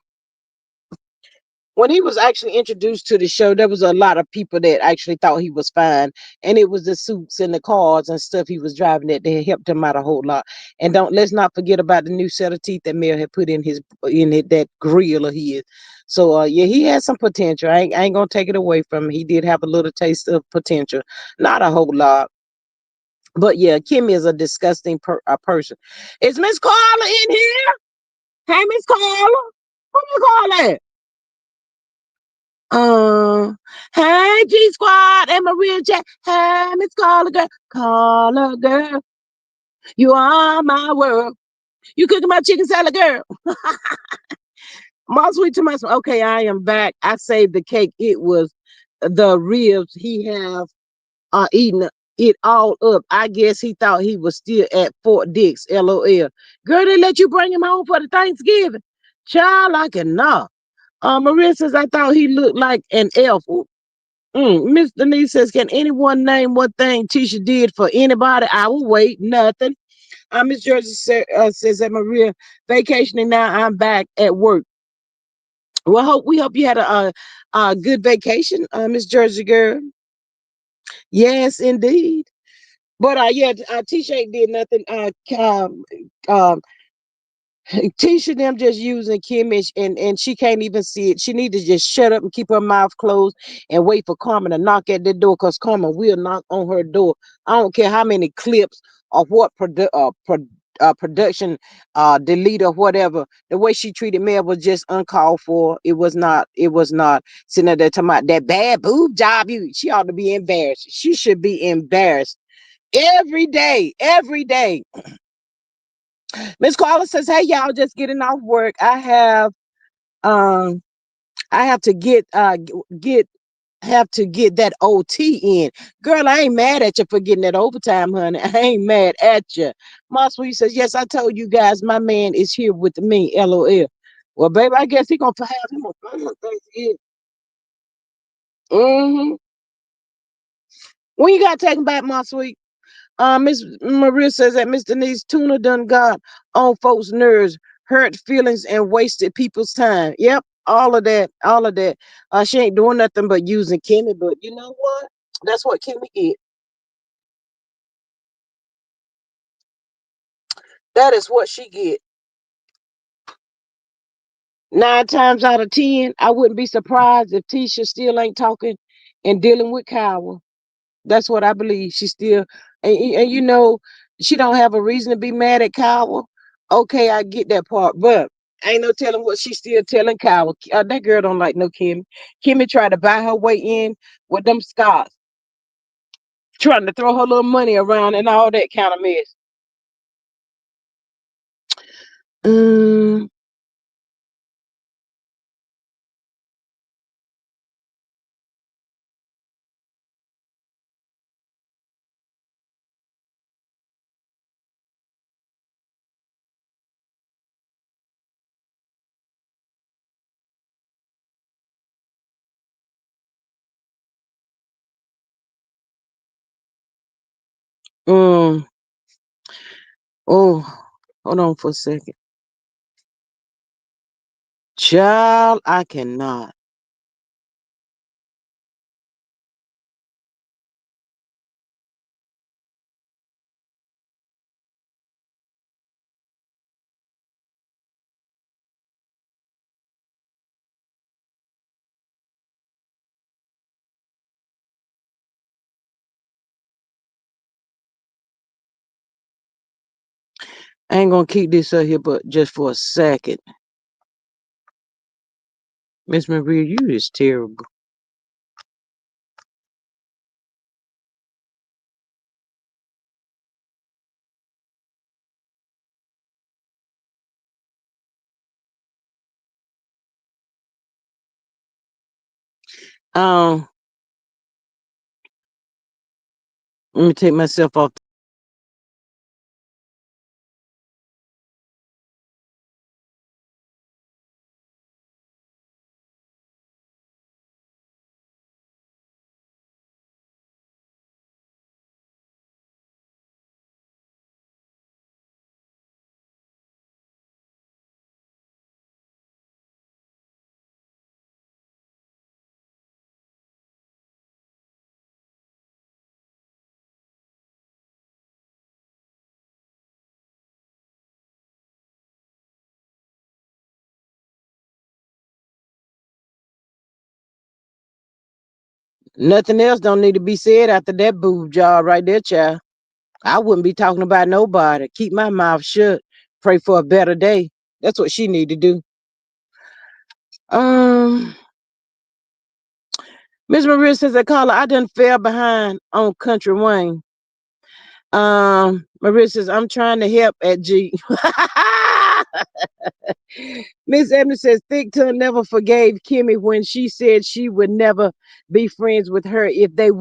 when he was actually introduced to the show, there was a lot of people that actually thought he was fine, and it was the suits and the cars and stuff he was driving that helped him out a whole lot. And don't let's not forget about the new set of teeth that Mel had put in that grill of his. So yeah, he had some potential. I ain't gonna take it away from him. He did have a little taste of potential, not a whole lot. But yeah, Kimmy is a disgusting person. Is Miss Carla in here? Hey, Miss Carla, who you call it? Uh, hey, G Squad and Maria Jack. Hey, Miss Carla girl. Carla girl, you are my world. You cooking my chicken salad, girl. My sweet to my sweet. Okay, I am back. I saved the cake. It was the ribs. He have eating it all up. I guess he thought he was still at Fort Dix. LOL. Girl, they let you bring him home for the Thanksgiving. Child, I cannot. Maria says I thought he looked like an elf. Miss Denise says, "Can anyone name one thing Tisha did for anybody?" I will wait. Nothing. Miss Jersey says that Maria vacationing now. I'm back at work. Well, we hope you had a good vacation, Miss Jersey girl. Yes, indeed. But yeah, Tisha ain't did nothing. Um, Tisha them just using Kimmie and she can't even see it. She need to just shut up and keep her mouth closed and wait for Carmen to knock at the door because Carmen will knock on her door. I don't care how many clips of what production delete or whatever. The way she treated Mel was just uncalled for. It was not. It was not sitting there talking about that bad boob job. She ought to be embarrassed. She should be embarrassed every day. Every day. Miss Carla says, "Hey y'all, just getting off work. Um I have to get have to get that OT in. Girl, I ain't mad at you for getting that overtime, honey. I ain't mad at you." My sweet says, "Yes, I told you guys my man is here with me. LOL." Well, baby, I guess he gonna have him a fun Thanksgiving. Mm-hmm. When you got taken back, my sweet? Miss Maria says that Miss Denise Tuna done got on folks' nerves, hurt feelings, and wasted people's time. Yep, all of that, all of that. She ain't doing nothing but using Kimmie, but you know what? That's what Kimmie is. That is what she get. 9 times out of 10, I wouldn't be surprised if Tisha still ain't talking and dealing with Kyle. That's what I believe. She still, and you know, she don't have a reason to be mad at Kyle. Okay, I get that part, but ain't no telling what she's still telling Kyle. That girl don't like no Kimmie. Kimmie tried to buy her way in with them scars, trying to throw her little money around and all that kind of mess. Mm, mm, oh, hold on for a second. Child, I cannot. I ain't gonna keep this up here, but just for a second. Miss Maria, you is terrible. Um, Let me take myself off. Nothing else don't need to be said after that boob job right there, child. I wouldn't be talking about nobody. Keep my mouth shut. Pray for a better day. That's what she need to do. Um, Miss Maria says that caller, I done fell behind on Country Wayne. Maria says, I'm trying to help at G. Miss Evans says, Thick Tongue never forgave Kimmie when she said she would never be friends with her if they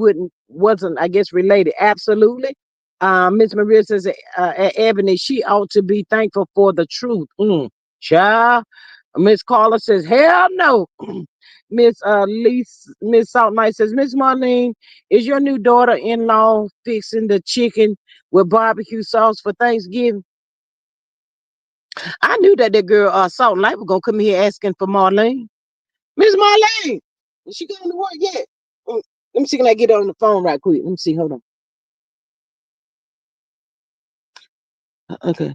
wasn't, I guess, related. Absolutely. Miss Maria says, at Ebony, she ought to be thankful for the truth. Child. Miss Carla says, hell no. Miss Salt Knight says, Miss Marlene, is your new daughter-in-law fixing the chicken with barbecue sauce for Thanksgiving? I knew that girl Salt Knight was gonna come here asking for Marlene. Miss Marlene, is she going to work yet? Let me see, can I get her on the phone right quick? Let me see, hold on. Okay.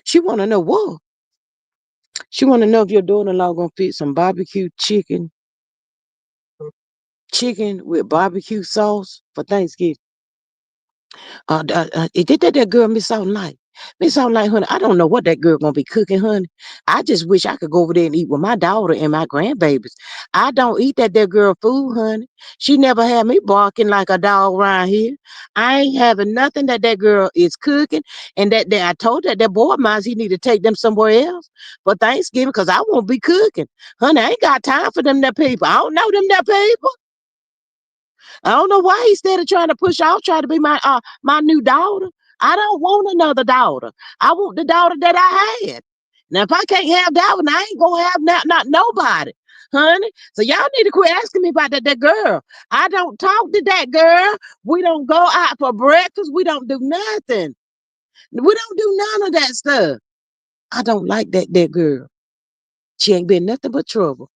She wanna know what? She wanna know if your daughter-in-law gonna fix some barbecue chicken with barbecue sauce for Thanksgiving. Did that girl Miss Salt Light? Miss Salt Light, honey, I don't know what that girl gonna be cooking, honey. I just wish I could go over there and eat with my daughter and my grandbabies. I don't eat that girl food, honey. She never had me barking like a dog around here. I ain't having nothing that girl is cooking, and that I told that boy of mine he need to take them somewhere else for Thanksgiving because I won't be cooking, honey. I ain't got time for them that people. I don't know them that people. I don't know why he's instead of trying to push off, try to be my new daughter. I don't want another daughter. I want the daughter that I had. Now, if I can't have that one, I ain't gonna have not nobody, honey. So y'all need to quit asking me about that girl. I don't talk to that girl. We don't go out for breakfast. We don't do nothing. We don't do none of that stuff. I don't like that girl. She ain't been nothing but trouble.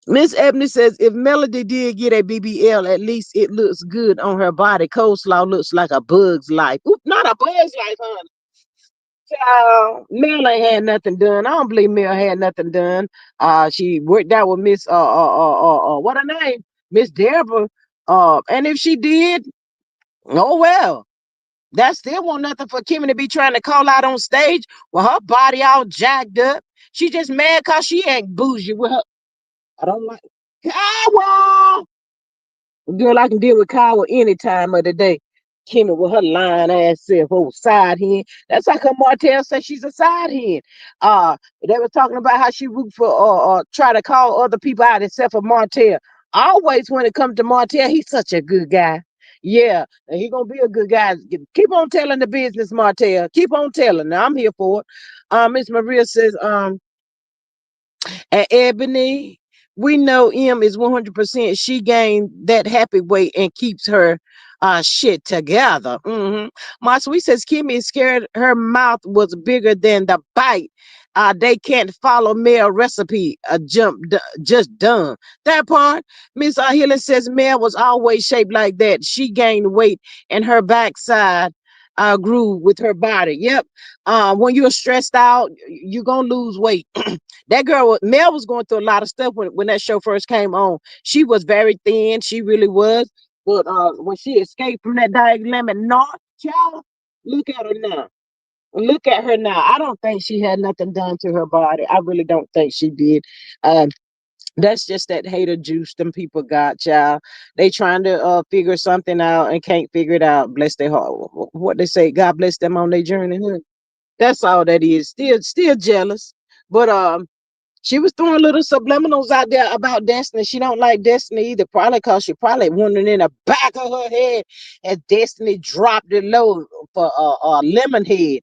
Miss Ebony says if Melody did get a BBL, at least it looks good on her body. Coleslaw looks like a bug's life. Oop, not a bug's life, honey. Child, Mel ain't had nothing done. I don't believe Mel had nothing done. She worked out with Miss what her name? Miss Deborah. And if she did, oh well. That still want nothing for Kimmie to be trying to call out on stage with her body all jacked up. She just mad cause she ain't bougie with her. I don't like Kyle. Girl, I can deal with Kyle any time of the day. Kimmie with her lying ass self, old side hen. That's like her Martell says she's a side hen. They were talking about how she root for try to call other people out except for Martell. Always when it comes to Martell, he's such a good guy. Yeah, and he gonna be a good guy. Keep on telling the business, Martell. Keep on telling. Now I'm here for it. Miss Maria says, at Ebony, we know M is 100%. She gained that happy weight and keeps her shit together. My sweet says Kimmie is scared her mouth was bigger than the bite. They can't follow Mel recipe. Just done. That part. Miss Hillen says Mel was always shaped like that. She gained weight and her backside grew with her body. Yep. When you're stressed out, you're gonna lose weight. That girl, Mel, was going through a lot of stuff when that show first came on. She was very thin. She really was. But when she escaped from that dynamic north, child, look at her now. Look at her now. I don't think she had nothing done to her body. I really don't think she did. That's just that hater juice them people got, child. They trying to figure something out and can't figure it out. Bless their heart. What they say, God bless them on their journey. Huh? That's all that is. Still jealous. But she was throwing little subliminals out there about Destiny. She don't like Destiny either, probably because she probably wondering in the back of her head as Destiny dropped it low for lemon head.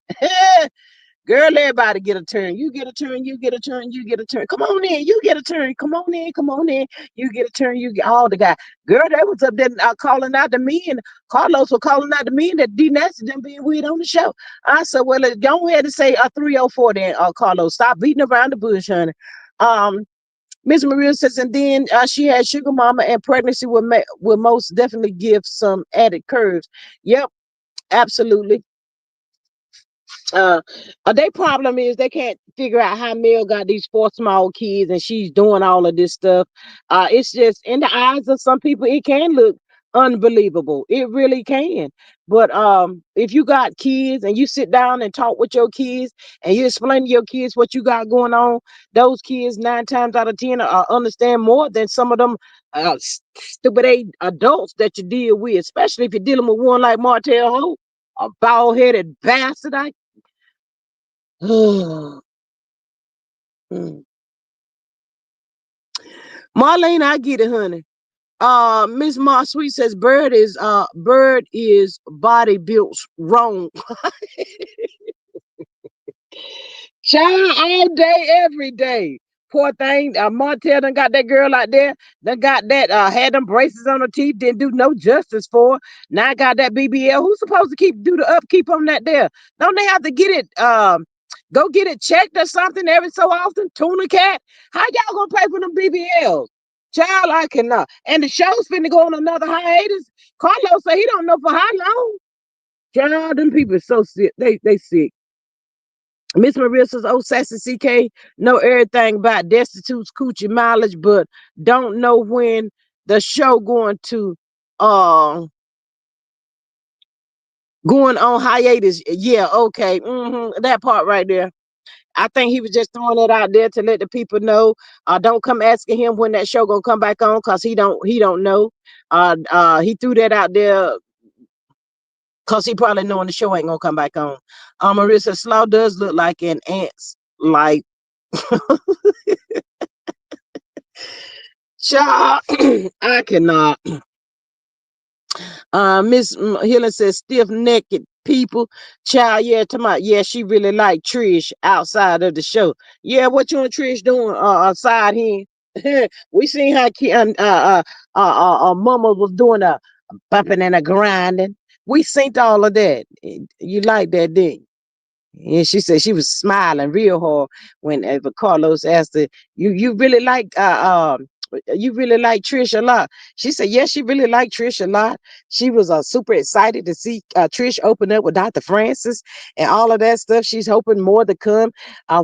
Girl, everybody get a turn. You get a turn. You get a turn. You get a turn. Come on in. You get a turn. Come on in. Come on in. You get a turn. You get all the guy. Girl, they was up there calling out the men. Carlos was calling out the men that D Nasty them being weird on the show. I said, well, go ahead and say 304 then, Carlos. Stop beating around the bush, honey. Um, Miss Maria says, and then she had sugar mama, and pregnancy will most definitely give some added curves. Yep, absolutely. Uh, their problem is they can't figure out how Mel got these four small kids and she's doing all of this stuff. It's just in the eyes of some people, it can look unbelievable. It really can. But if you got kids and you sit down and talk with your kids and you explain to your kids what you got going on, those kids 9 times out of 10 understand more than some of them stupid adults that you deal with, especially if you're dealing with one like Martell Hope, a bald headed bastard. Hmm. Marlene, I get it, honey. Miss Mar Sweet says bird is body built wrong. Child all day, every day. Poor thing. Montel done got that girl out there. Done got that, had them braces on her teeth, didn't do no justice for her. Now I got that BBL. Who's supposed to do the upkeep on that there? Don't they have to get it, go get it checked or something every so often? Tuna cat? How y'all gonna pay for them BBLs? Child, I cannot. And the show's finna go on another hiatus. Carlos said he don't know for how long. Child, them people are so sick. They sick. Miss Maria says, "Oh, Sassy CK, know everything about Destitute's coochie mileage, but don't know when the show uh going on hiatus." Yeah, okay, that part right there. I think he was just throwing it out there to let the people know. Don't come asking him when that show gonna come back on, cause he don't know. He threw that out there cause he probably knowing the show ain't gonna come back on. Marissa Slaw does look like an ant's like. Child, I cannot. Miss Hiller says stiff necked people. Child, yeah, yeah, she really like Trish outside of the show. Yeah, what you and Trish doing outside here? We seen how Mama was doing a bumping and a grinding. We seen all of that. You like that, didn't you? And she said she was smiling real hard when Carlos asked her, "You really like you really like Trish a lot?" She said, "Yes, she really liked Trish a lot." She was super excited to see Trish open up with Dr. Francis and all of that stuff. She's hoping more to come.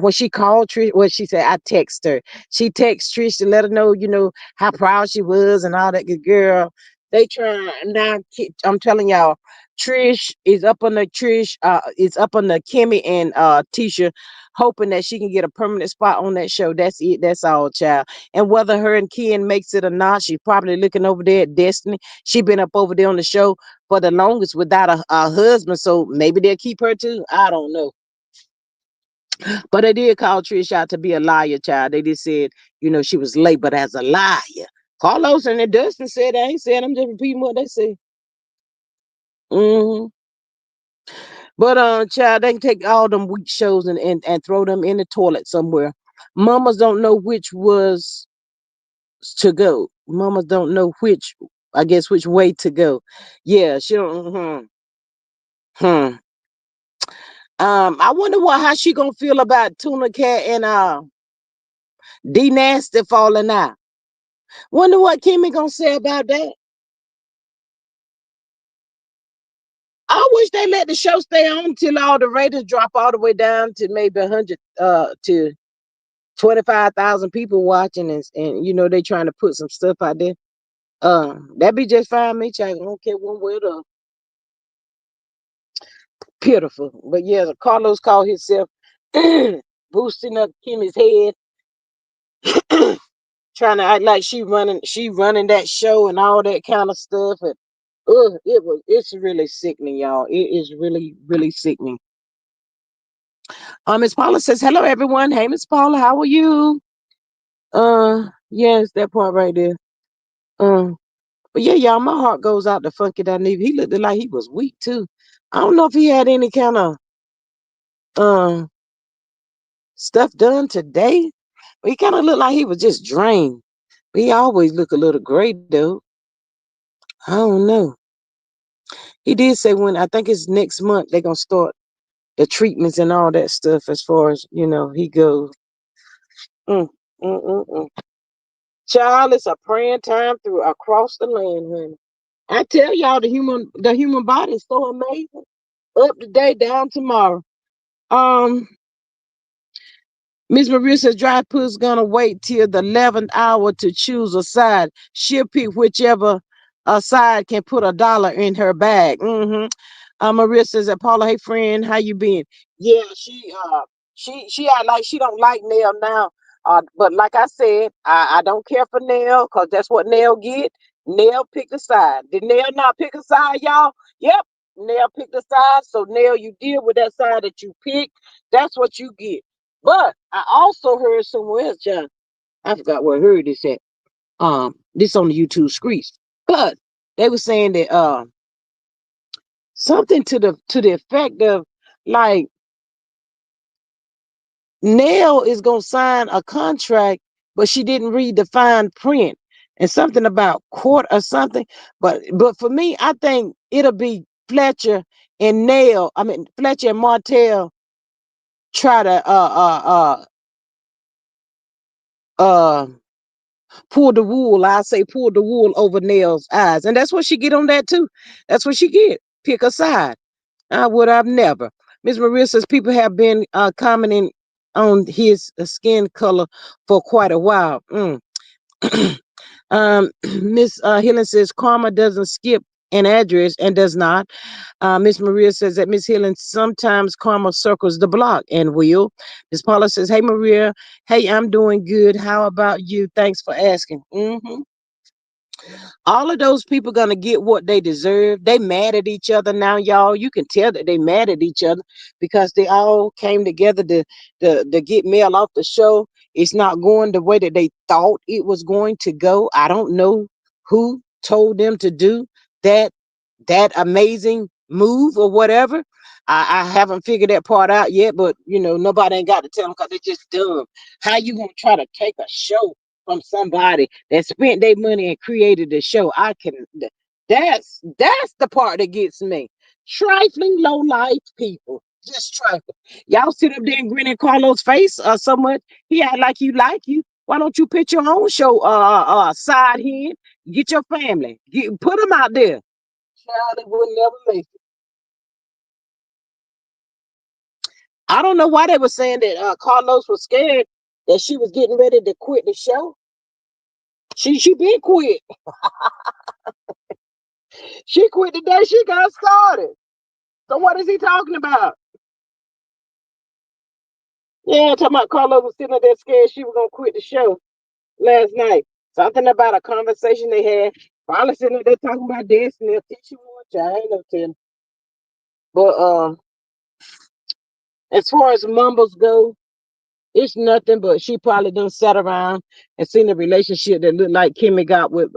When she called Trish, well, she said, "I text her." She texted Trish to let her know, how proud she was and all that. Good girl. They try now. I'm telling y'all, Trish is up on the Kimmie and Tisha, hoping that she can get a permanent spot on that show. That's it. That's all, child. And whether her and Ken makes it or not, she's probably looking over there at Destiny. She been up over there on the show for the longest without a husband, so maybe they'll keep her too. I don't know. But they did call Trish out to be a liar, child. They just said, she was late, but as a liar. Carlos and Dustin said, I ain't said, I'm just repeating what they said. Hmm. But child, they can take all them weak shows and throw them in the toilet somewhere. Mamas don't know which was to go. Mamas don't know which way to go. Yeah, she don't. Hmm. I wonder how she gonna feel about Tuna Cat and D Nasty falling out. Wonder what Kimmie gonna say about that. I wish they let the show stay on until all the ratings drop all the way down to maybe 100 to 25,000 people watching, and they trying to put some stuff out there. That'd be just fine, me. I don't care one way or the other. Pitiful. But yeah, Carlos called himself boosting up Kimmy's head, trying to act like she running that show and all that kind of stuff. And it's really sickening, y'all. It is really, really sickening. Miss Paula says, "Hello everyone. Hey Miss Paula, how are you?" Yes, that part right there. Um, but yeah, y'all, my heart goes out to Funky Dineva. He looked like he was weak too. I don't know if he had any kind of um stuff done today. But he kind of looked like he was just drained. But he always look a little great though. I don't know. He did say when I think it's next month they're gonna start the treatments and all that stuff as far as he goes. Mm, mm. Child, it's a praying time through across the land, honey. I tell y'all, the human body is so amazing. Up today, down tomorrow. Um, Miss Maria says dry puss gonna wait till the 11th hour to choose a side. She'll pick whichever side can put $1 in her bag. Maria says that Paula, hey friend, how you been? Yeah, she act like she don't like Nell now. But like I said, I don't care for Nell because that's what Nell get. Nell picked a side. Did Nell not pick a side, y'all? Yep. Nell picked a side. So Nell, you deal with that side that you pick. That's what you get. But I also heard somewhere else, John. I forgot where I heard this at. This on the YouTube streets. But they were saying that something to the effect of like Nell is gonna sign a contract, but she didn't read the fine print and something about court or something. But for me, I think it'll be Fletcher and Nell. I mean Fletcher and Martell try to uh pull the wool. I say pull the wool over Nell's eyes, and that's what she get on that too. That's what she get. Pick a side. I would have never. Miss Maria says people have been commenting on his skin color for quite a while. Miss Hillen says karma doesn't skip an address and does not. Miss Maria says that Miss Hillen sometimes karma circles the block and will. Miss Paula says, "Hey Maria, hey, I'm doing good. How about you? Thanks for asking." All of those people gonna get what they deserve. They mad at each other now, y'all. You can tell that they mad at each other because they all came together to get Mel off the show. It's not going the way that they thought it was going to go. I don't know who told them to do that amazing move or whatever. I haven't figured that part out yet, but nobody ain't got to tell them because they're just dumb. How you gonna try to take a show from somebody that spent their money and created the show? That's the part that gets me. Trifling low life people. Just trifling. Y'all sit up there and grin in Carlos' face so much. He act like you like you. Why don't you pitch your own show side here? Get your family. Put them out there. Charlie would never make it. I don't know why they were saying that Carlos was scared that she was getting ready to quit the show. She been quit. She quit the day she got started. So what is he talking about? Yeah, talking about Carlos was sitting there scared she was gonna quit the show last night. Something about a conversation they had. Probably sitting there talking about Destiny. I think she won. I ain't no telling. But as far as mumbles go, it's nothing but she probably done sat around and seen the relationship that looked like Kimmie got with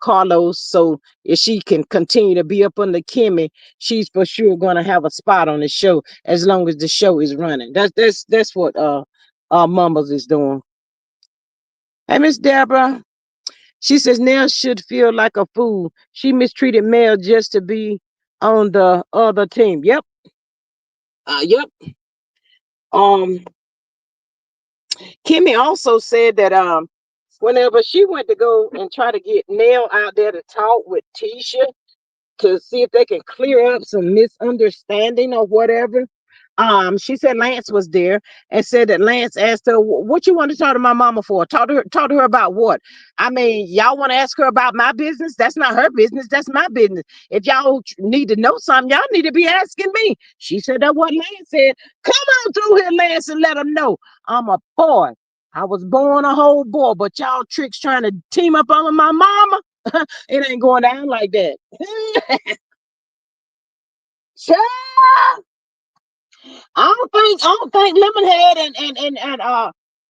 Carlos. So if she can continue to be up under Kimmie, she's for sure gonna have a spot on the show as long as the show is running. That's what Mumbles is doing. Hey Miss Deborah. She says Nell should feel like a fool. She mistreated Mel just to be on the other team. Yep. Yep. Um Kimmie also said that whenever she went to go and try to get Nell out there to talk with Tisha to see if they can clear up some misunderstanding or whatever. She said Lance was there and said that Lance asked her, "What you want to talk to my mama for? Talk to her about what? I mean, y'all want to ask her about my business? That's not her business. That's my business. If y'all need to know something, y'all need to be asking me." She said that what Lance said. Come on through here, Lance, and let them know I'm a boy. I was born a whole boy, but y'all tricks trying to team up on my mama. It ain't going down like that. Child, I don't think Lemonhead and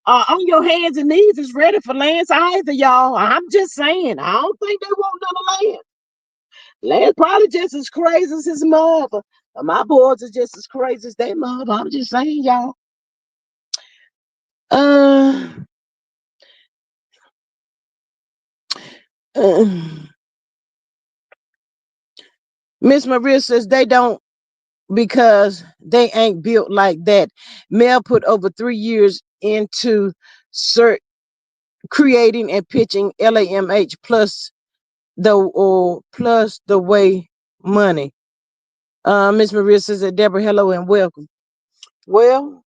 on your hands and knees is ready for Lance either, y'all. I'm just saying. I don't think they want none of Lance. Lance probably just as crazy as his mother. My boys are just as crazy as their mother. I'm just saying, y'all. Uh, uh Miss Maria says they don't because they ain't built like that. Mel put over 3 years into cert creating and pitching LAMH plus the way money. Miss Maria says that Deborah, hello and welcome. Well,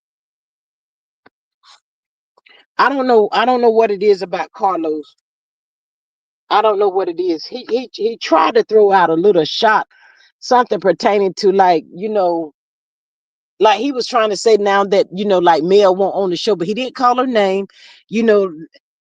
I don't know. I don't know what it is about Carlos. I don't know what it is. He tried to throw out a little shot, something pertaining to like, like he was trying to say now that, like Mel won't on the show, but he didn't call her name. You know,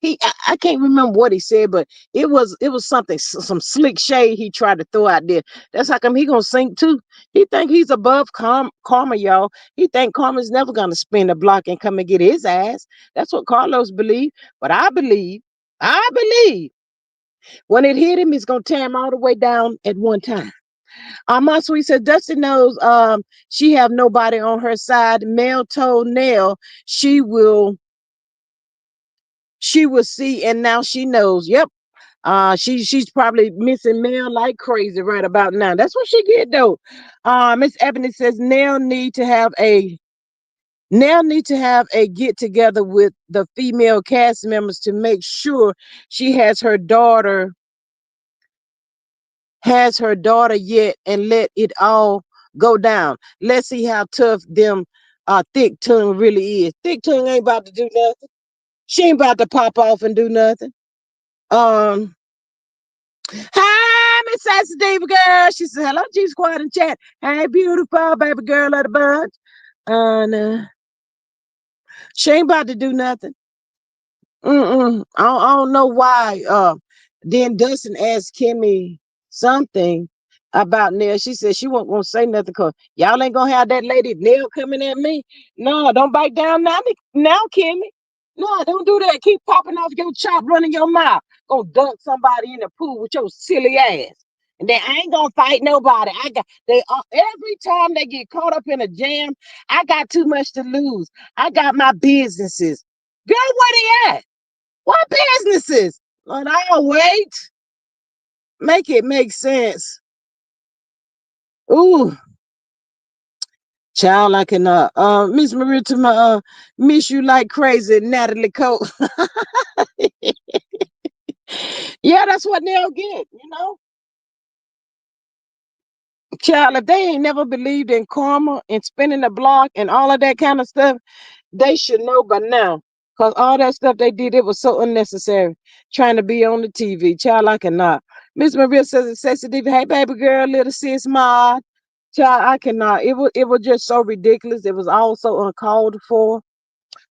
I can't remember what he said, but it was something, some slick shade he tried to throw out there. That's how come he gonna sink too. He think he's above karma, y'all. He think karma's never gonna spin the block and come and get his ass. That's what Carlos believe. But I believe when it hit him, it's gonna tear him all the way down at one time. My sweet said Dustin knows she have nobody on her side. Mel told Nell she will she will see, and now she knows. Yep. She's probably missing Mel like crazy right about now. That's what she get though. Miss Ebony says Nell need to have a get together with the female cast members to make sure she has her daughter yet and let it all go down. Let's see how tough them thick tongue really is. Thick tongue ain't about to do nothing. She ain't about to pop off and do nothing. Um, Hi, Miss Sassy Diva girl. She said, hello, G Squad and chat. Hey, beautiful baby girl of the bunch. And she ain't about to do nothing. I don't know why. Then Dustin asked Kimmie something about Nell. She said she won't gonna say nothing because y'all ain't gonna have that lady Nell coming at me. No, don't bite down now, Kimmie. No, don't do that. Keep popping off your chop, running your mouth. Go dunk somebody in the pool with your silly ass. And then I ain't gonna fight nobody. Every time they get caught up in a jam, I got too much to lose. I got my businesses. Girl, where they at? What businesses? Lord, I'll wait. Make it make sense. Ooh, child, I cannot. Miss Maria to my miss you like crazy, Natalie Cole. Yeah, that's what they'll get. Child, if they ain't never believed in karma and spinning the block and all of that kind of stuff, they should know by now. Cause all that stuff they did, it was so unnecessary. Trying to be on the TV. Child, I cannot. Miss Maria says it's sexy diva. Hey baby girl, little sis mod. Child, I cannot. It was just so ridiculous. It was all so uncalled for.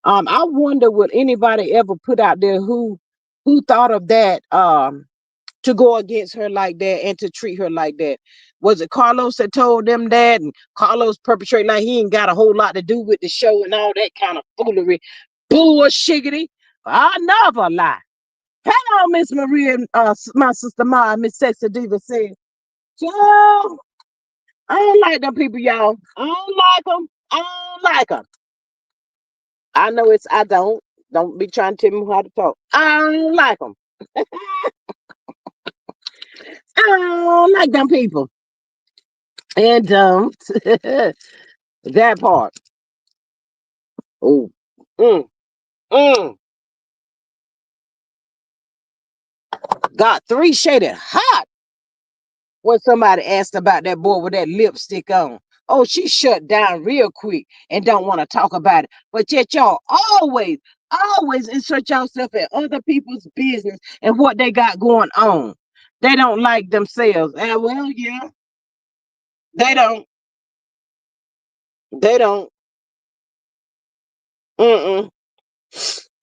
I wonder would anybody ever put out there who thought of that to go against her like that and to treat her like that. Was it Carlos that told them that? And Carlos perpetrating like he ain't got a whole lot to do with the show and all that kind of foolery. Bullshiggity. I never lie. Hello, Miss Maria, my sister Ma, Miss Sexy Diva said, Joe, I don't like them people, y'all. I don't like them. I don't like them. I know I don't. Don't be trying to tell me how to talk. I don't like them. I don't like them people. And that part. Oh, mm, mm, got three shaded hot when somebody asked about that boy with that lipstick on. Oh, she shut down real quick and don't want to talk about it. But yet y'all always insert yourself in other people's business and what they got going on. They don't like themselves. Well, yeah, they don't. They don't. Mm-mm.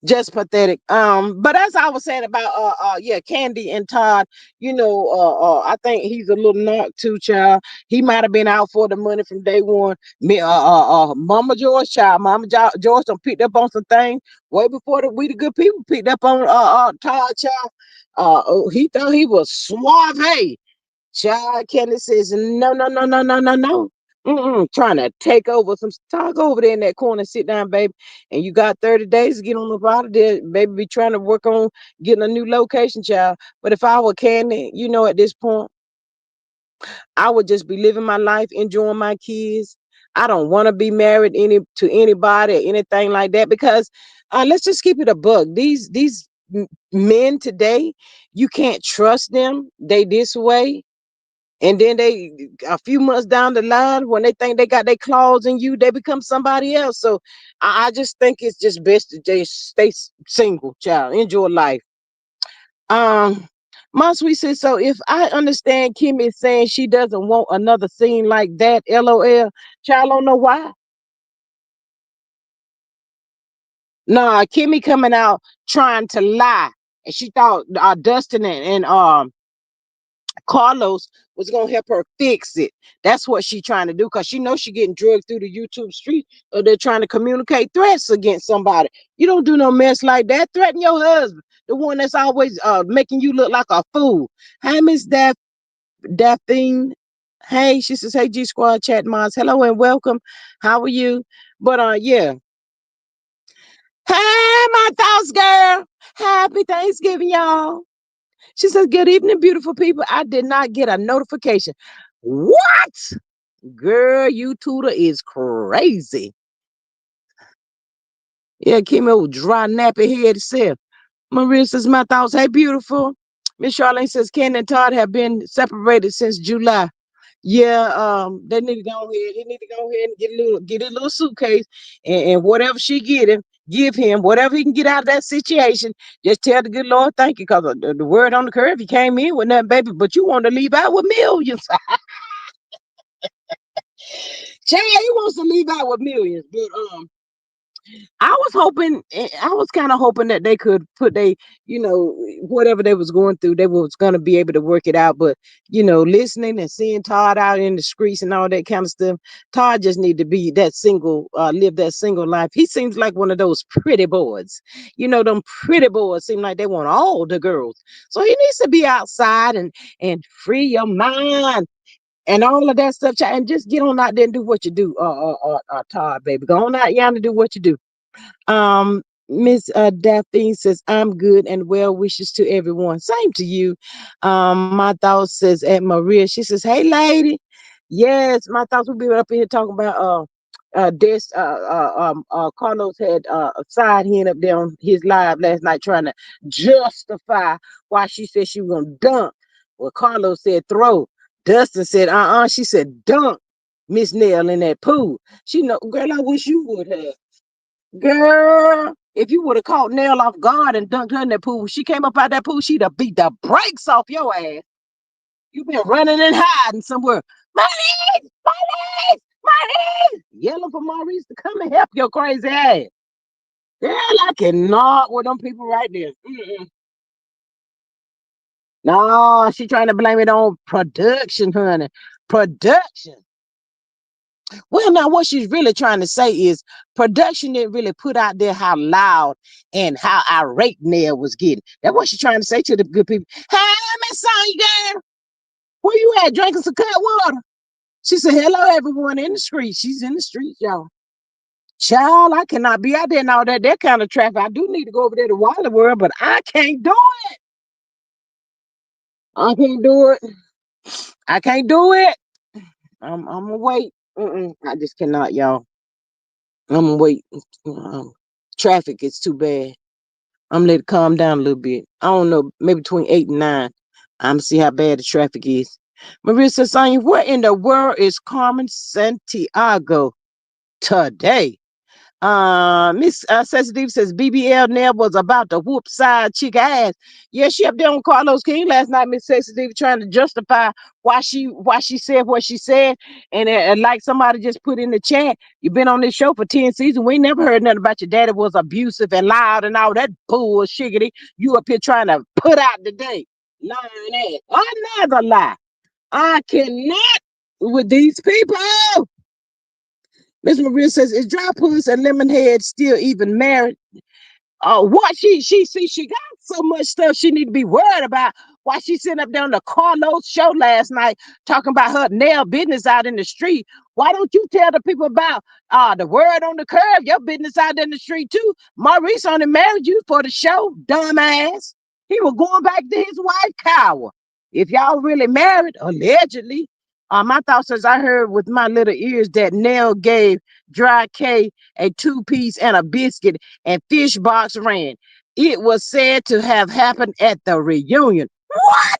Just pathetic. But as I was saying about yeah, Kandi and Todd, I think he's a little knock too, child. He might have been out for the money from day one. Mama George, child, George done picked up on some things way before we the good people picked up on Todd, child. He thought he was suave. Hey, child, Candy says, no, no, no, no, no, no, no. Trying to take over some talk over there in that corner, sit down, baby. And you got 30 days to get on the out of there, baby. Be trying to work on getting a new location, child. But if I were Candy, at this point, I would just be living my life, enjoying my kids. I don't want to be married to anybody or anything like that because let's just keep it a bug. These men today, you can't trust them. They this way. And then they, a few months down the line, when they think they got their claws in you, they become somebody else. So I just think it's just best to just stay single, child. Enjoy life. Um, my sweet sis, so if I understand Kimmie saying she doesn't want another scene like that, LOL, child, I don't know why. Nah, Kimmie coming out trying to lie. And she thought Dustin and Carlos was gonna help her fix it. That's what she trying to do because she knows she getting drugged through the YouTube street, or they're trying to communicate threats against somebody. You don't do no mess like that. Threaten your husband, the one that's always making you look like a fool. Hey, Miss Daphne. Hey, she says, hey G Squad chat mods. Hello and welcome. How are you? But yeah. Hey, my thoughts, girl. Happy Thanksgiving, y'all. She says, good evening, beautiful people. I did not get a notification. What? Girl, you tutor is crazy. Yeah, Kimmie old dry nappy head itself. Maria says, my thoughts. Hey, beautiful. Miss Charlene says, Ken and Todd have been separated since July. Yeah, they need to go ahead. He need to go ahead and get a little suitcase, and whatever she get him, give him whatever he can get out of that situation. Just tell the good Lord thank you, because the word on the curve, he came in with nothing, baby, but you want to leave out with millions. Chad, he wants to leave out with millions, but I was hoping, I was kind of hoping that they could put whatever they was going through, they was gonna be able to work it out. But listening and seeing Todd out in the streets and all that kind of stuff, Todd just need to be that single, live that single life. He seems like one of those pretty boys. Them pretty boys seem like they want all the girls. So he needs to be outside and free your mind and all of that stuff, and just get on out there and do what you do, Todd, baby. Go on out, yeah, and do what you do. Miss Daphne says, I'm good and well wishes to everyone. Same to you. My thoughts says at Maria, she says, hey lady. Yes, my thoughts will be up here talking about Carlos had a side hen up there on his live last night trying to justify why she said she was gonna dunk. Well, Carlos said throw. Dustin said, she said dunk Miss Nell in that pool. She know, girl, I wish you would have. Girl, if you would have caught Nell off guard and dunked her in that pool, she came up out that pool, she'd have beat the brakes off your ass. You been running and hiding somewhere. Maurice! Maurice! Maurice! Yelling for Maurice to come and help your crazy ass. Girl, I cannot with them people right there. Mm-mm. No, she trying to blame it on production, honey. Production. Well, now what she's really trying to say is production didn't really put out there how loud and how irate Nell was getting. That's what she's trying to say to the good people. Hey, Miss Sonya, girl, where you at? Drinking some cut water? She said, hello, everyone in the street. She's in the street, y'all. Child, I cannot be out there and all that kind of traffic. I do need to go over there to Wally World, but I can't do it. I can't do it. I can't do it. I'm gonna wait. I just cannot, y'all. I'm gonna wait. Um, Traffic is too bad. I'm gonna let it calm down a little bit. I don't know, maybe between 8 and 9. I'm gonna see how bad the traffic is. Marissa Sonia, where in the world is Carmen Santiago today? Miss Sensitive says BBL Nell was about to whoop side chick ass. Yeah, she up there on Carlos King last night, Miss Sensitive, trying to justify why she said what she said. And like somebody just put in the chat, you've been on this show for 10 seasons. We ain't never heard nothing about your daddy was abusive and loud and all that bullshit. You up here trying to put out the day. Lying ass. Another lie. I cannot with these people. Miss Maria says, is Dry Puss and Lemonhead still even married? What she got so much stuff she need to be worried about. Why she sitting up there on the Carlos show last night talking about her nail business out in the street? Why don't you tell the people about the word on the curve, your business out in the street too? Maurice only married you for the show, dumbass. He was going back to his wife, Cower. If y'all really married, allegedly. My thoughts as I heard with my little ears that Nell gave Dry K a two-piece and a biscuit and fish box ran. It was said to have happened at the reunion. What?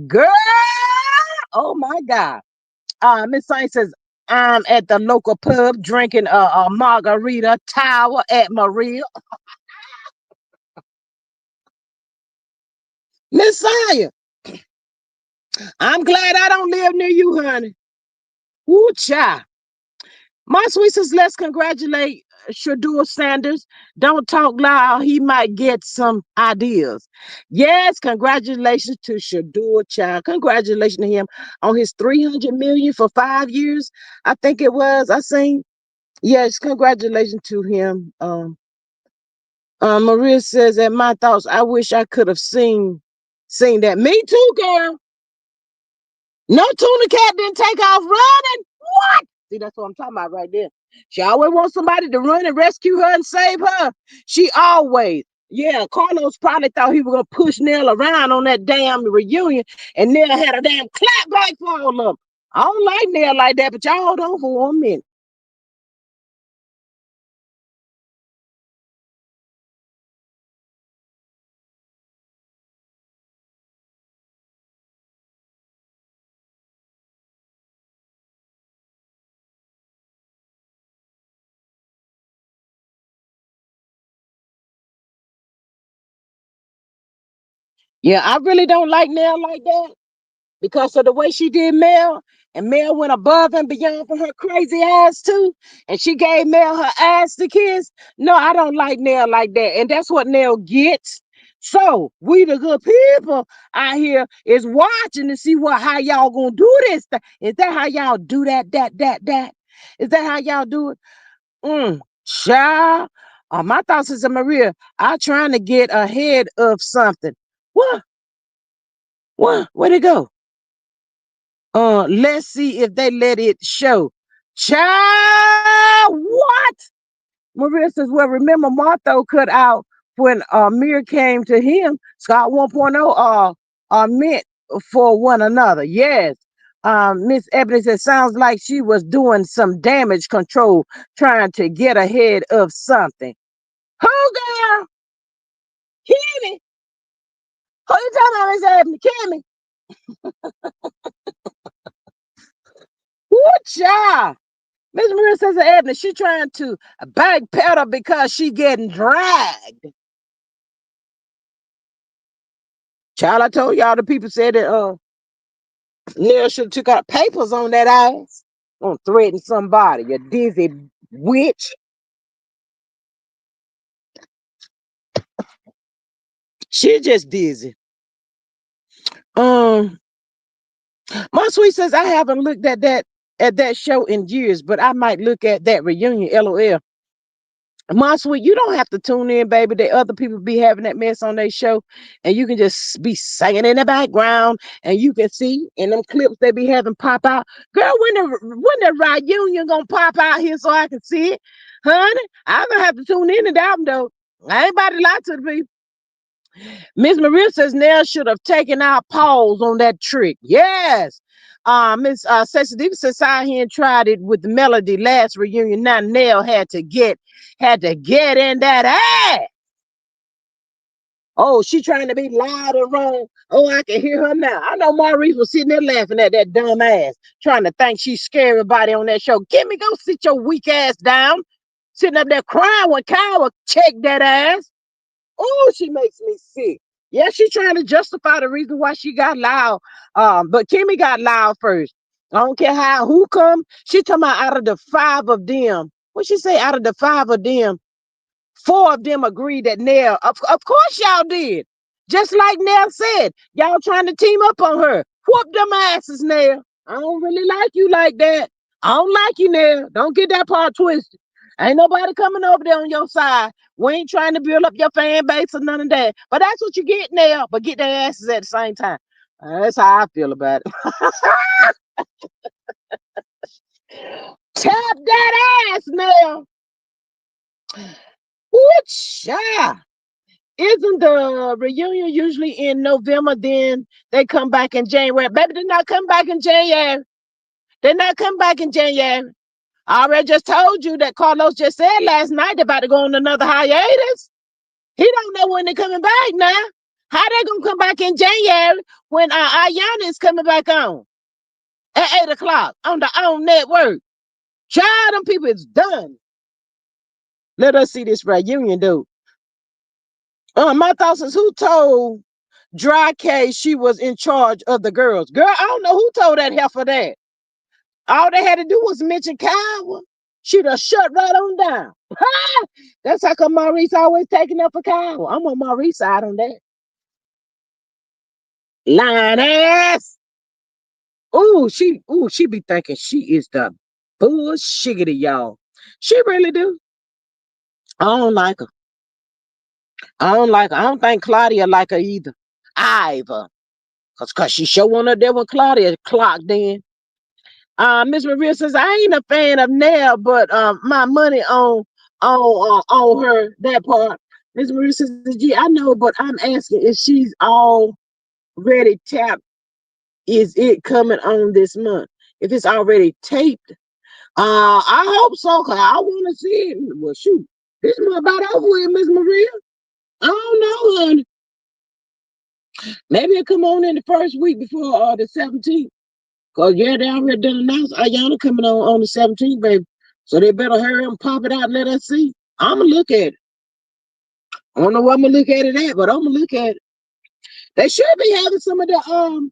Girl! my God. Miss Saint says, I'm at the local pub drinking a margarita tower at Maria. Miss Saya, I'm glad I don't live near you, honey. Woo child. My sweet says, let's congratulate Shadur Sanders. Don't talk loud. He might get some ideas. Yes, congratulations to Shadur, child. Congratulations to him on his 300 million for 5 years. I think it was. I seen. Yes, congratulations to him. Maria says, at my thoughts, I wish I could have seen that. Me too, girl. No tuna cat didn't take off running. What? See, that's what I'm talking about right there. She always wants somebody to run and rescue her and save her. She always. Yeah, Carlos probably thought he was gonna push Nell around on that damn reunion, and Nell had a damn clap back for all of them. I don't like Nell like that, but y'all hold on for 1 minute. Yeah, I really don't like Nell like that, because of the way she did Mel. And Mel went above and beyond for her crazy ass too. And she gave Mel her ass to kiss. No, I don't like Nell like that. And that's what Nell gets. So we the good people out here is watching to see how y'all gonna do this. Is that how y'all do that? Is that how y'all do it? Child. My thoughts is Maria. I trying to get ahead of something. What? What? Where'd it go? Let's see if they let it show. Child, what? Maria says, well, remember Martho cut out when Mir came to him. Scott 1.0 meant for one another. Yes. Miss Ebony says, sounds like she was doing some damage control, trying to get ahead of something. Who, girl? Kimmie? Who you talking about, Miss Ebony? Kimmie? What, child? Miss Maria says to Ebony, she trying to backpedal because she getting dragged. Child, I told y'all the people said that Nell should have took out papers on that ass. Don't threaten somebody, you dizzy witch. She just dizzy. Um, my sweet says I haven't looked at that show in years, but I might look at that reunion. LOL. My sweet, you don't have to tune in, baby. The other people be having that mess on their show, and you can just be singing in the background, and you can see in them clips they be having pop out. Girl, when the reunion gonna pop out here so I can see it, honey? I'm gonna have to tune in to that one though. I ain't about to lie to the people. Miss Maria says Nell should have taken out pause on that trick. Yes. Miss Sexy Diva says I here and tried it with the Melody last reunion. Now Nell had to get in that ass. Oh, she trying to be loud and wrong. Oh, I can hear her now. I know Maurice was sitting there laughing at that dumb ass, trying to think she's scaring everybody on that show. Kimmie, go sit your weak ass down. Sitting up there crying when Kyle would check that ass. Oh, she makes me sick. Yeah, she's trying to justify the reason why she got loud. But Kimmie got loud first. I don't care who come. She talking about out of the five of them. What she say? Out of the five of them, four of them agreed that Nell. Of course y'all did. Just like Nell said, y'all trying to team up on her. Whoop them asses, Nell. I don't really like you like that. I don't like you, Nell. Don't get that part twisted. Ain't nobody coming over there on your side. We ain't trying to build up your fan base or none of that. But that's what you get now. But get their asses at the same time. That's how I feel about it. Tap that ass now. Ooh, isn't the reunion usually in November? Then they come back in January. Baby, they not come back in January. They not come back in January. I already just told you that Carlos just said last night they're about to go on another hiatus. He don't know when they're coming back now. How they gonna come back in January when Ayana is coming back on? at 8 o'clock on the OWN network. Child, them people is done. Let us see this reunion, dude. My thoughts is who told Dry Case she was in charge of the girls. Girl, I don't know who told that heifer that. All they had to do was mention Kyle. She'd have shut right on down. That's how come Maurice always taking up for Kyle. I'm on Maurice's side on that. Lying ass. She be thinking she is the bullshiggity, y'all. She really do. I don't like her. I don't like her. I don't think Claudia like her either. Either. Cause she sure wanna there when Claudia clocked in. Miss Maria says I ain't a fan of Nell, but my money on her that part. Miss Maria says, gee, I know, but I'm asking if she's already tapped. Is it coming on this month? If it's already taped, I hope so, cause I want to see it. Well, shoot, this month about over with, Miss Maria. I don't know, honey. Maybe it come on in the first week before the 17th. Cause yeah, they already done announced Ayana coming on the 17th, baby. So they better hurry and pop it out and let us see. I'ma look at it. I don't know what I'm gonna look at it at, but I'm gonna look at it. They should be having some of the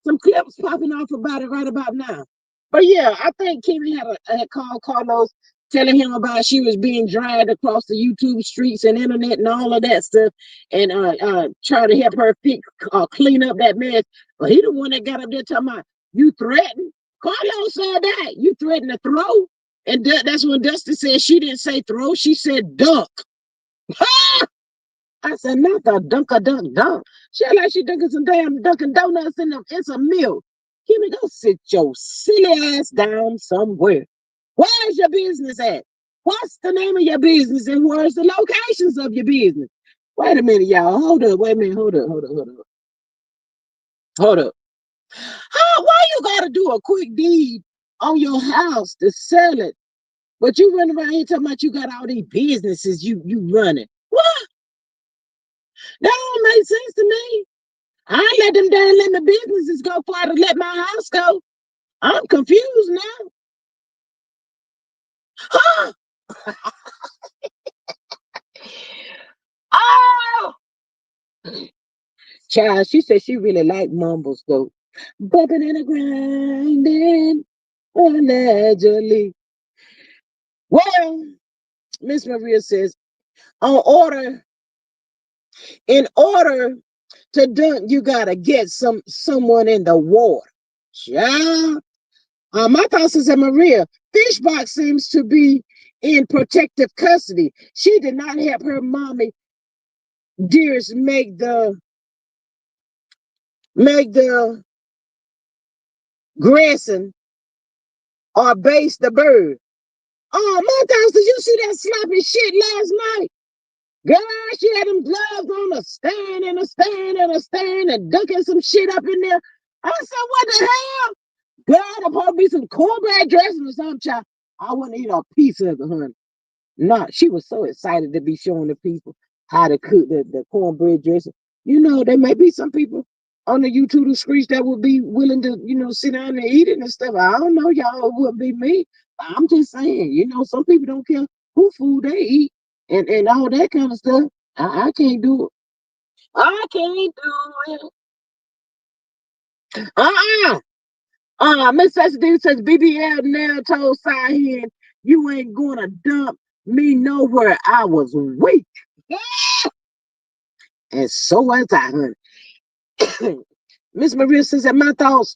some clips popping off about it right about now. But yeah, I think Kimmie had called Carlos telling him about she was being dragged across the YouTube streets and internet and all of that stuff, and trying to help her clean up that mess. But he the one that got up there talking about you threatened. Carlos said that you threatened to throw, and that's when Dusty said she didn't say throw, she said dunk. I said, not the dunk. She like she dunking some damn Dunkin' Donuts in some milk. Kimmie, go sit your silly ass down somewhere. Where's your business at? What's the name of your business and where's the locations of your business? Wait a minute, y'all. Hold up. Wait a minute. Hold up. Why you gotta do a quick deed on your house to sell it? But you running around here talking about you got all these businesses you running. What? That don't make sense to me. I ain't let them damn let my businesses go far to let my house go. I'm confused now. Huh? Oh, child, she said she really liked mumbles though. Bumping and a grinding, allegedly. Well, Miss Maria says, on order, in order to dunk, you gotta get someone in the water. Child. My thoughts is that Maria Fishbox seems to be in protective custody. She did not help her mommy dearest make the Grayson or base the bird. Oh, my thoughts, did you see that sloppy shit last night? Girl, she had them gloves on a stand dunking some shit up in there. I said, what the hell? Girl, there'll probably be some cornbread dressing or something, child. I wouldn't eat a piece of it, honey. Nah, she was so excited to be showing the people how to cook the cornbread dressing. There may be some people on the YouTube streets that would be willing to, sit down and eat it and stuff. I don't know, y'all, it wouldn't be me. I'm just saying, some people don't care who food they eat and all that kind of stuff. I can't do it. I can't do it. Uh-uh. Miss Sessadine says BBL now told Sahin, you ain't gonna dump me nowhere. I was weak. And so was I, honey. Miss Maria says that my thoughts,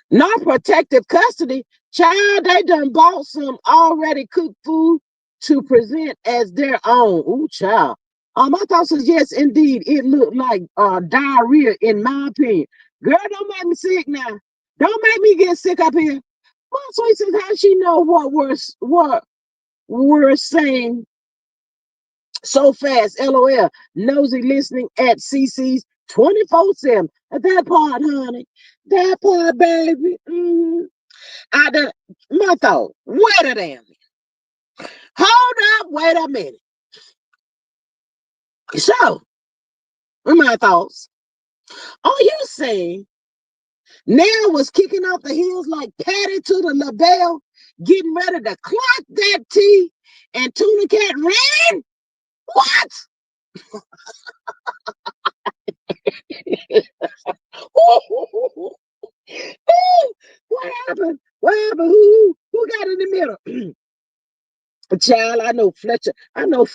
non-protective custody, child, they done bought some already cooked food to present as their own. Ooh, child. My thoughts is yes, indeed, it looked like diarrhea, in my opinion. Girl, don't make me sick now. Don't make me get sick up here. Well, Sweet says how she know what we're saying so fast. LOL. Nosy listening at CC's 24/7. That part, honey. That part, baby. I done, my thought. Wait a damn minute. Hold up. Wait a minute. So, my thoughts. Are you saying Nell was kicking off the heels like Patty to the LaBelle, getting ready to clock that T, and Tuna Cat ran. What? What happened? What happened? Who got in the middle? Child, I know Fletcher. I know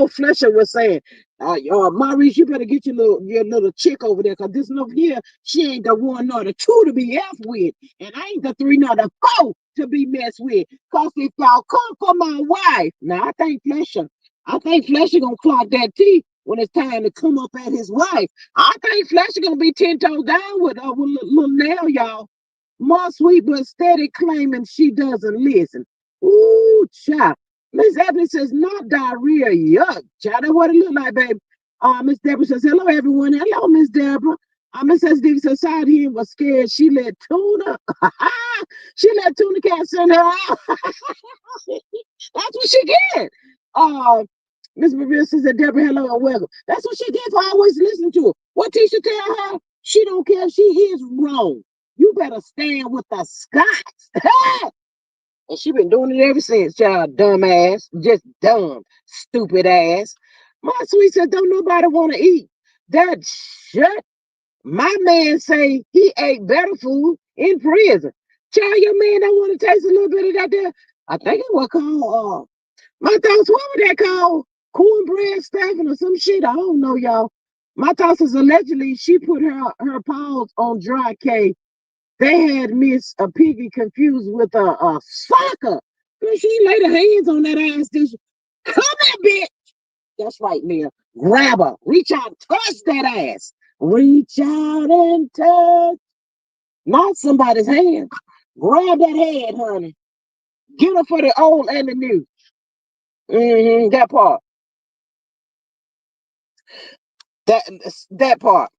Fletcher was saying, Maurice, you better get your little chick over there, because this over here, she ain't the one nor the two to be F with, and I ain't the three nor the four to be messed with. Cause if y'all come for my wife, now I think Fletcher gonna clock that T when it's time to come up at his wife. I think Fletcher gonna be 10 toes down with little Nell, y'all. More sweet but steady claiming she doesn't listen. Ooh, child. Miss Ebony says, not diarrhea. Yuck. Child, that's what it look like, baby. Miss Deborah says, hello, everyone. Hello, Miss Deborah. Miss SD says, side here was scared. She let Tuna. She let Tuna Cat send her out. That's what she get. Miss Maria says that Deborah, hello and welcome. That's what she get for always listening to her. What teacher tell her? She don't care if she is wrong. You better stand with the Scots. And she been doing it ever since, child. Dumb ass. Just dumb. Stupid ass. My sweet said, don't nobody want to eat. That shut. My man say he ate better food in prison. Child, your man don't want to taste a little bit of that there. I think it was called, my thoughts, what was that called? Cornbread stuffing or some shit. I don't know, y'all. My thoughts is allegedly she put her paws on dry cake. They had Miss Piggy confused with a sucker. She laid her hands on that ass. Come here, bitch. That's right, Mia. Grab her. Reach out, touch that ass. Reach out and touch. Not somebody's hand. Grab that head, honey. Get her for the old and the new. That part. That part.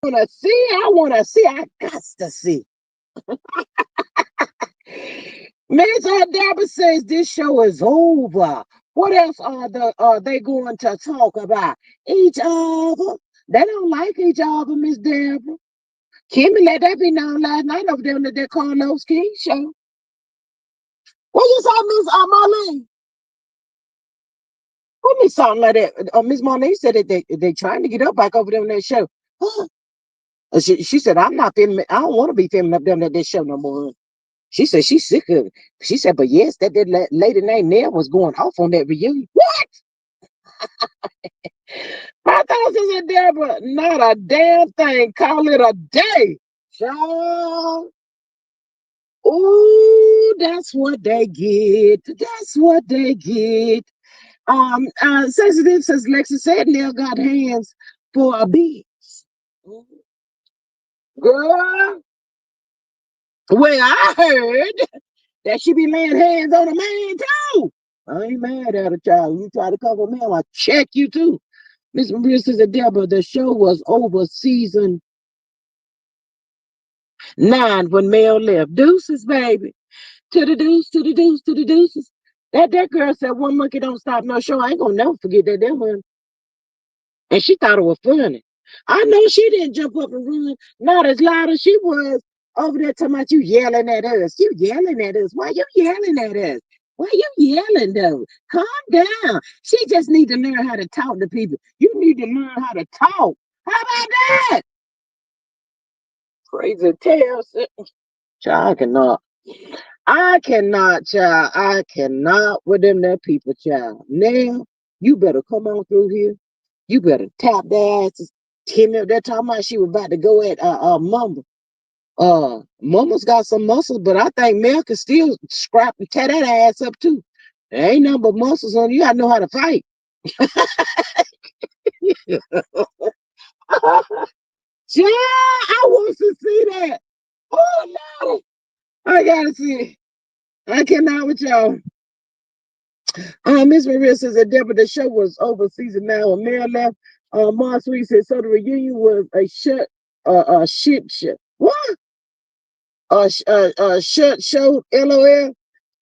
I wanna see. I got to see. Miss Deborah says this show is over. What else are they going to talk about? Each other. They don't like each other, Miss Deborah. Kimmie let that be known last night over there on that Carlos King show. What you saw, Miss Marlene? What me something like that? Miss Marlene said that they trying to get up back over there on that show. Huh? She said, I'm not filming. I don't want to be filming up there on that show no more. She said she's sick of it. She said, but yes, that lady named Nell was going off on that reunion. What? My thoughts is a Deborah, not a damn thing. Call it a day. Child. Ooh, that's what they get. That's what they get. Sensitive says Lexi said Nell got hands for a bitch. Girl, well, I heard that she be laying hands on a man too. I ain't mad at her, child. You try to cover me, I'll check you too. Miss Maria says, Deborah, the show was over season 9 when Mel left. Deuces, baby. To the deuce, to the deuce, to the deuces. That girl said one monkey don't stop no show. I ain't gonna never forget that one. And she thought it was funny. I know she didn't jump up and run, not as loud as she was over there talking about you yelling at us. You yelling at us. Why you yelling at us? Why you yelling though? Calm down. She just need to learn how to talk to people. You need to learn how to talk. How about that? Crazy tales. Child, I cannot, child. I cannot with them that people, child. Now, you better come on through here. You better tap their asses. Kimmie, they're talking about she was about to go at Mama. Mama's got some muscles, but I think Mel can still scrap and tear that ass up too. There ain't nothing but muscles on you. Gotta know how to fight. Yeah, I want to see that. Oh no, I gotta see it. I cannot with y'all. Miss Maria says that Deborah, the show was over season 9 when Mel left. Mom Sweet said so the reunion was a shit show. What? Shut show, LOL.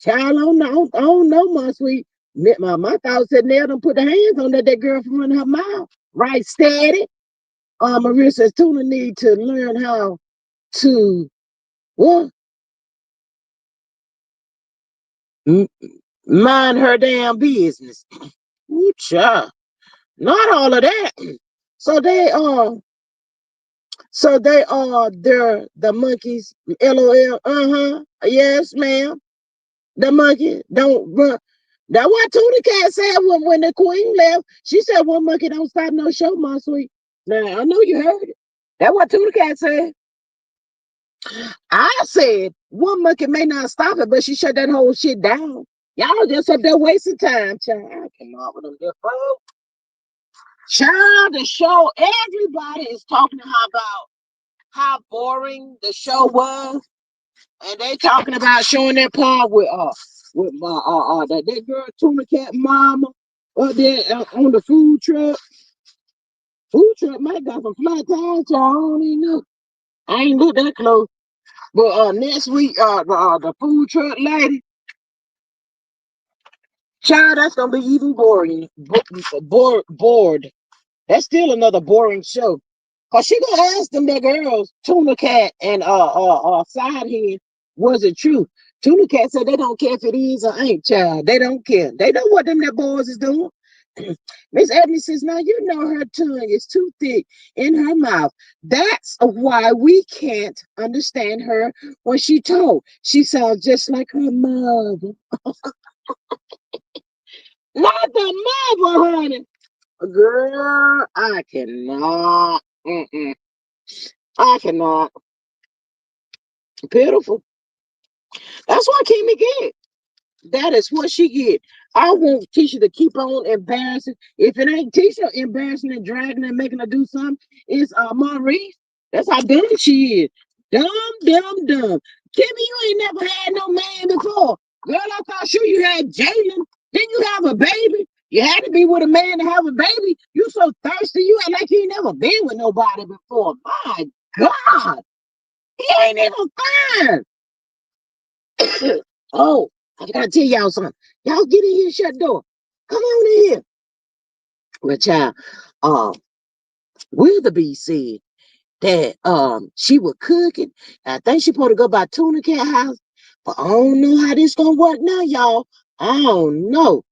Child, I don't know, Mom Sweet. My thought said Nell don't put the hands on that girl from running her mouth. Right, steady. Maria says Tuna need to learn how to what? M- Mind her damn business. Ooh, child. Not all of that. So they're the monkeys. LOL. Uh-huh. Yes, ma'am. The monkey don't run. That's what Tuna Cat said when the queen left. She said one monkey don't stop no show, my sweet. Now I know you heard it. That's what Tuna Cat said. I said one monkey may not stop it, but she shut that whole shit down. Y'all just up there wasting time, child. I cannot with them there, folks. Child, the show, everybody is talking about how boring the show was. And they talking about showing that part with my that girl Tuna Cat mama up there on the food truck. Food truck might got some flat tires, y'all. I don't even know. I ain't look that close. But next week, the food truck lady, child, that's gonna be even boring. Bored. That's still another boring show. Cause she gonna ask them that girls, Tuna Cat and Sidehead, was it true? Tuna Cat said they don't care if it is or ain't, child. They don't care. They know what them that boys is doing. Miss Ebony says, now you know her tongue is too thick in her mouth. That's why we can't understand her when she told. She sounds just like her mother. Not the mother, honey. Girl, I cannot. Mm-mm. I cannot. Pitiful. That's what Kimmie get. That is what she get. I want Tisha to keep on embarrassing. If it ain't Tisha embarrassing and dragging and making her do something, it's Maurice. That's how dumb she is. Dumb, dumb, dumb. Kimmie, you ain't never had no man before. Girl, I thought sure you had Jalen. Then you have a baby. You had to be with a man to have a baby. You so thirsty. You act like you ain't never been with nobody before. My God. He ain't even fine. Oh, I gotta tell y'all something. Y'all get in here, shut the door. Come on in here. Well, child, um, Wildebeest said that she was cooking. I think she supposed to go by Tuna Cat house, but I don't know how this gonna work now, y'all. I don't know.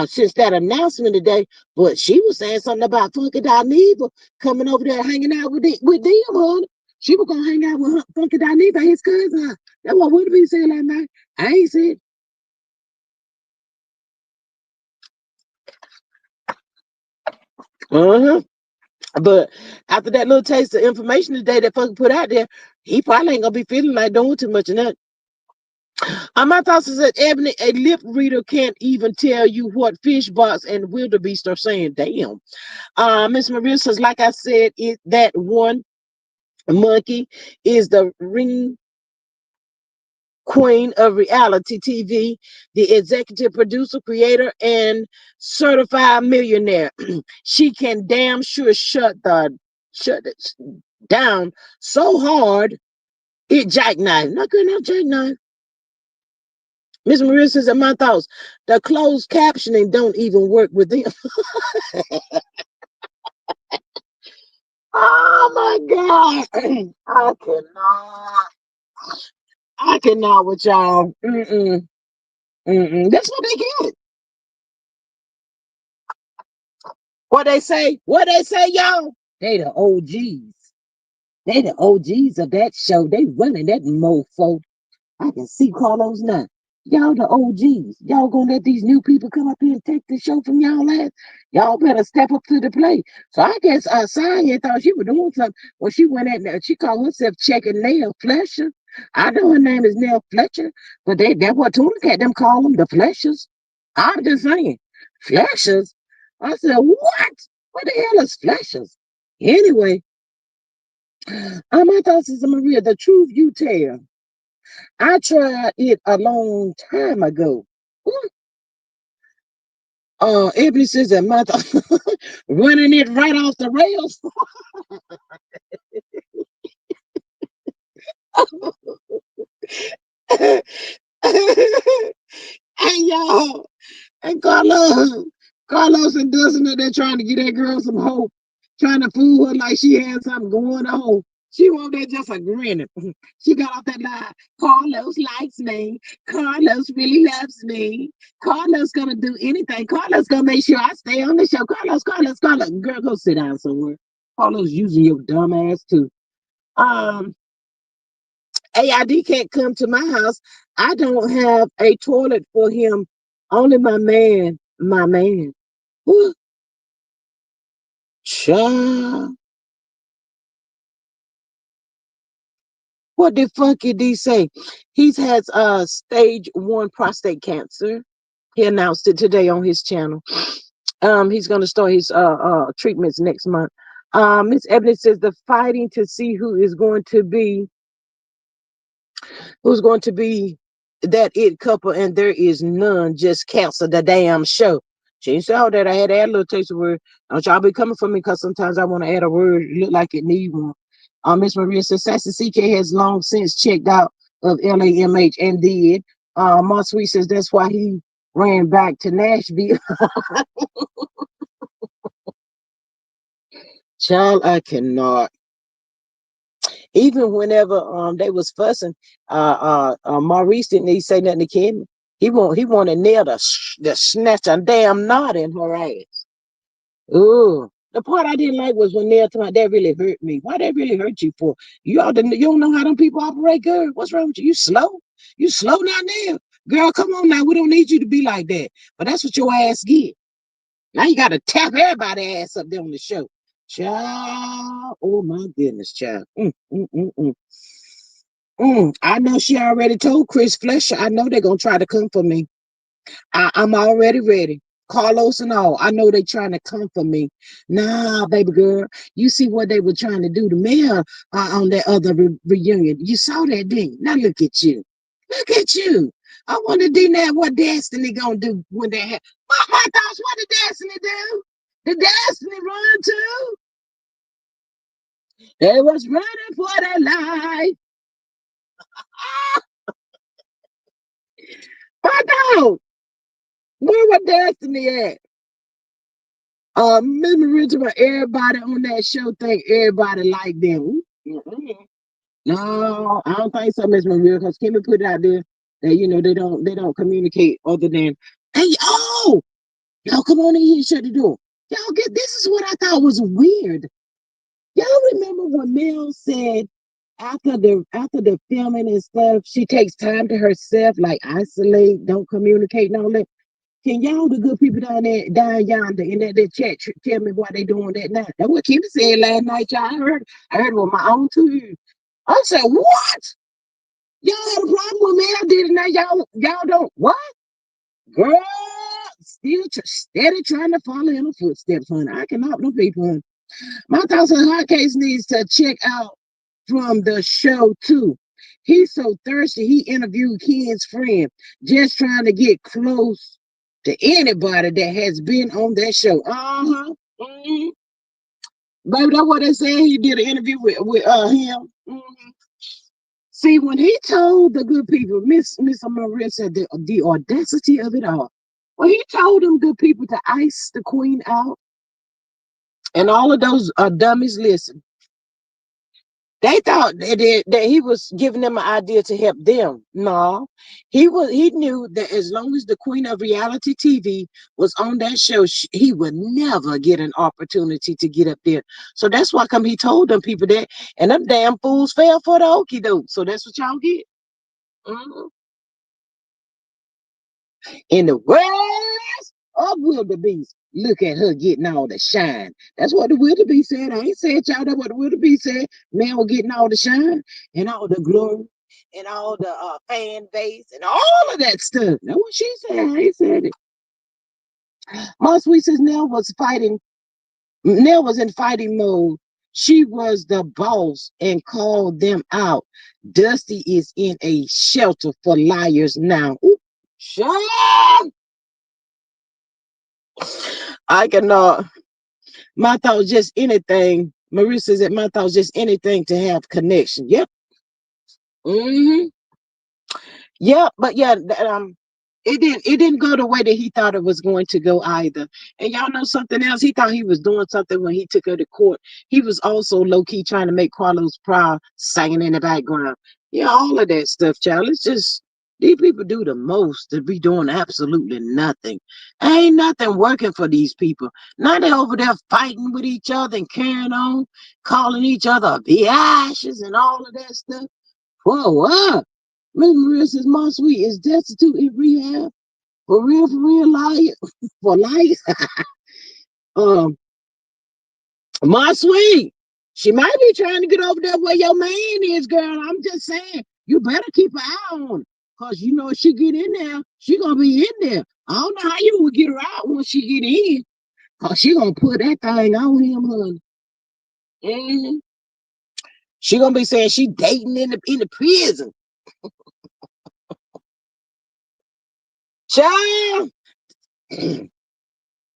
Since that announcement today, but she was saying something about Funky Dineva coming over there hanging out with them, honey. She was gonna hang out with Funky Dineva, his cousin. That's what Wildebeest said last night. I ain't said. Uh-huh. But after that little taste of information today that fucking put out there, he probably ain't gonna be feeling like doing too much of that. My thoughts is that Ebony, a lip reader can't even tell you what fish box and wildebeest are saying. Damn. Miss Maria says, like I said, that one monkey is the ring queen of reality TV, the executive producer, creator, and certified millionaire. She can damn sure shut it down so hard it jackknife. Not good enough jackknife. Miss Maria says, in my thoughts, the closed captioning don't even work with them. Oh my God. I cannot. I cannot with y'all. Mm-mm. Mm-mm. That's what they get. What they say? What they say, y'all? They the OGs. They the OGs of that show. They running that mofo. I can see Carlos now. Y'all the OGs. Y'all gonna let these new people come up here and take the show from y'all ass? Y'all better step up to the plate. So I guess Sonya thought she was doing something when she went in there. She called herself checking Nell Fletcher. I know her name is Nell Fletcher, but that's what Tuna Cat them call them, the Fletchers. I'm just saying. Fletchers? I said, what? What the hell is Fletchers? Anyway, my thoughts is Maria, the truth you tell. I tried it a long time ago. Ebony says that my running it right off the rails. Hey y'all, And Carlos and Dustin are there trying to get that girl some hope, trying to fool her like she had something going on. She won't there just a grinning. She got off that line. Carlos likes me. Carlos really loves me. Carlos gonna do anything. Carlos gonna make sure I stay on the show. Carlos. Girl, go sit down somewhere. Carlos using your dumb ass too. Um, AID can't come to my house. I don't have a toilet for him. Only my man. Whew, child. What the fuck did he say? He has stage 1 prostate cancer. He announced it today on his channel. He's gonna start his treatments next month. Miss Evidence says the fighting to see who's going to be that it couple, and there is none. Just cancel the damn show. She didn't say all that. I had to add a little taste of word. Don't y'all be coming for me because sometimes I want to add a word look like it need one. Miss Maria says Sassy CK has long since checked out of LAMH and did. Mar Sweet says that's why he ran back to Nashville. Child, I cannot. Even whenever they was fussing, Maurice didn't even say nothing to Kimmie. He wanted Nell to snatch a damn knot in her ass. Ooh. The part I didn't like was when Nell told me that really hurt me. Why that really hurt you for? You don't know how them people operate, girl. What's wrong with you? You slow? You slow now, Nell? Girl, come on now. We don't need you to be like that. But that's what your ass get. Now you got to tap everybody's ass up there on the show. Child, oh my goodness, child. I know she already told Chris Fletcher. I know they're gonna try to come for me. I'm already ready. Carlos and all. I know they trying to come for me. Nah, baby girl. You see what they were trying to do to me on that other reunion. You saw that, didn't you? Now look at you. Look at you. I wonder, Dineva, what Destiny gonna do when they have my thoughts. What did Destiny do? Did Destiny run too? They was running for their life. Ah, my dog. Where was Destiny at? Miss Richard, everybody on that show think everybody like them. Mm-mm. No, I don't think so, Miss Maria, because Kimmie put it out there that they don't communicate other than hey y'all come on in here and shut the door. Y'all get this is what I thought was weird. Y'all remember when Mel said after the filming and stuff, she takes time to herself, like isolate, don't communicate, and all that. Can y'all, the good people down yonder in that chat, tell me why they doing that now? That's what Kimmie said last night, y'all. I heard it with my own 2 ears. I said, what? Y'all had a problem with me? I did it now. Y'all don't what? Girl, still steady trying to follow in the footsteps, honey. I cannot no people, honey. My thoughts on hot case needs to check out from the show too. He's so thirsty. He interviewed Ken's friend, just trying to get close to anybody that has been on that show. Uh-huh. Mm-hmm. Baby, that's what they said. He did an interview with him. Mm-hmm. See, when he told the good people, Miss Maria said the audacity of it all. When he told them good people to ice the queen out, and all of those dummies listen. They thought that he was giving them an idea to help them. No, he knew that as long as the queen of reality TV was on that show, he would never get an opportunity to get up there. So that's why come he told them people that, and them damn fools fell for the okie doke. So that's what y'all get. Mhm. In the words of wildebeest, look at her getting all the shine. That's what the wildebeest said. I ain't said y'all that what the wildebeest said. Man was getting all the shine and all the glory and all the fan base and all of that stuff. That's what she said. I ain't said it. My sweet says Nell was fighting. Nell was in fighting mode. She was the boss and called them out. Dusty is in a shelter for liars now. Ooh, shut I cannot. My thoughts just anything. Marissa says that my thoughts just anything to have connection. Yep. Mm-hmm. Yep. But yeah, It didn't go the way that he thought it was going to go either. And y'all know something else? He thought he was doing something when he took her to court. He was also low key trying to make Carlos proud, singing in the background. Yeah, all of that stuff, child. It's just these people do the most to be doing absolutely nothing. Ain't nothing working for these people. Now they over there fighting with each other and carrying on, calling each other biatches and all of that stuff. Whoa, what? Miss Maria says, "My sweet is destitute in rehab for real, life, for life." um, my sweet, she might be trying to get over there where your man is, girl. I'm just saying, you better keep an eye on her, cause you know if she get in there, she gonna be in there. I don't know how you would get her out once she get in, cause she gonna put that thing on him, honey. Mhm. She gonna be saying she dating in the prison, child.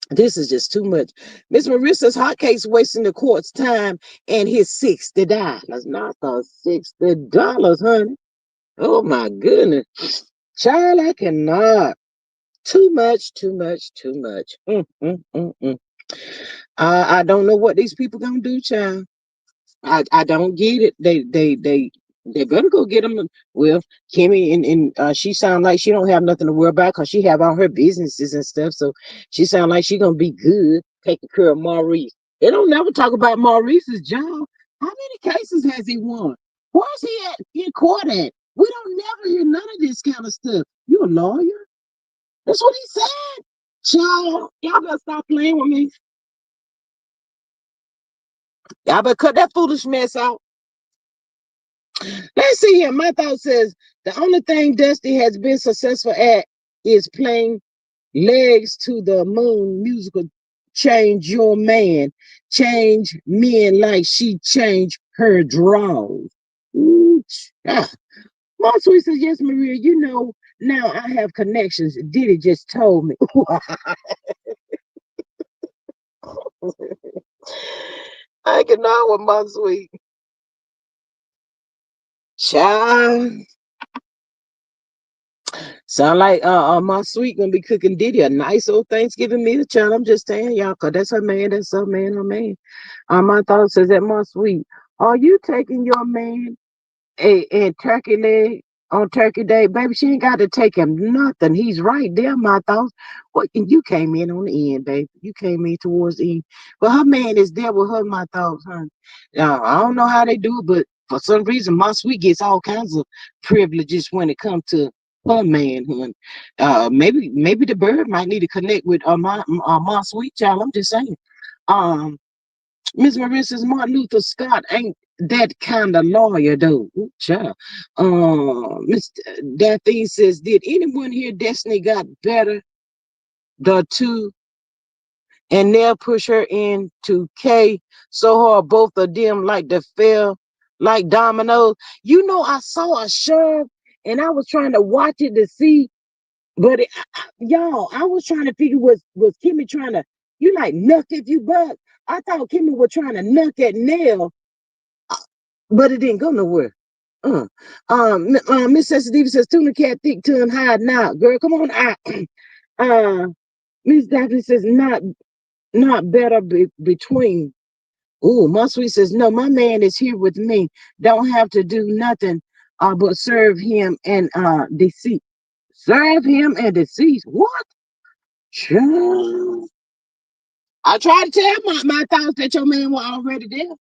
This is just too much. Miss Marissa's hot case wasting the court's time and his $60. Not the $60, honey. Oh my goodness. Child, I cannot. Too much, too much, too much. Mm. I don't know what these people gonna do, child. I don't get it. They better go get them. Well, Kimmie and she sound like she don't have nothing to worry about because she have all her businesses and stuff. So she sound like she gonna be good taking care of Maurice. They don't never talk about Maurice's job. How many cases has he won? Where's he at in court at? We don't never hear none of this kind of stuff. You a lawyer? That's what he said. Child, y'all better stop playing with me. Y'all better cut that foolish mess out. Let's see here. My thought says the only thing Dusty has been successful at is playing Legs to the Moon musical. Change your man. Change men like she changed her drawers. Ooh, ah. My sweet says, yes, Maria, you know, now I have connections. Diddy just told me. I cannot with my sweet. Child. Sound like my sweet gonna be cooking Diddy a nice old Thanksgiving meal, child. I'm just saying, y'all, cause that's her man, that's her man, her man. My thought says that my sweet. Are you taking your man a turkey leg on Turkey Day? Baby, she ain't got to take him nothing. He's right there, my thoughts. Well, and you came in on the end, baby. You came in towards the end. But her man is there with her, my thoughts, honey. I don't know how they do it, but for some reason, my sweet gets all kinds of privileges when it comes to her man, honey. Maybe the bird might need to connect with my sweet child. I'm just saying. Um, Miss Marissa's Martin Luther Scott ain't that kind of lawyer though. Ooh, child. Miss Daphne says, did anyone hear Destiny got better? The two and Nell push her into K so hard both of them like the fell like dominoes. You know, I saw a shove and I was trying to watch it to see, but y'all, I was trying to figure was Kimmie trying to you like nuck if you buck. I thought Kimmie was trying to nuck at Nell, but it didn't go nowhere. Miss Sensitive says tuna cat thick tongue hide now. Girl, come on out. uh Miss Daphne says not better between. Oh, my sweet says, no, my man is here with me. Don't have to do nothing but serve him and deceit. Serve him and deceit. What? Child. I tried to tell my thoughts that your man was already there.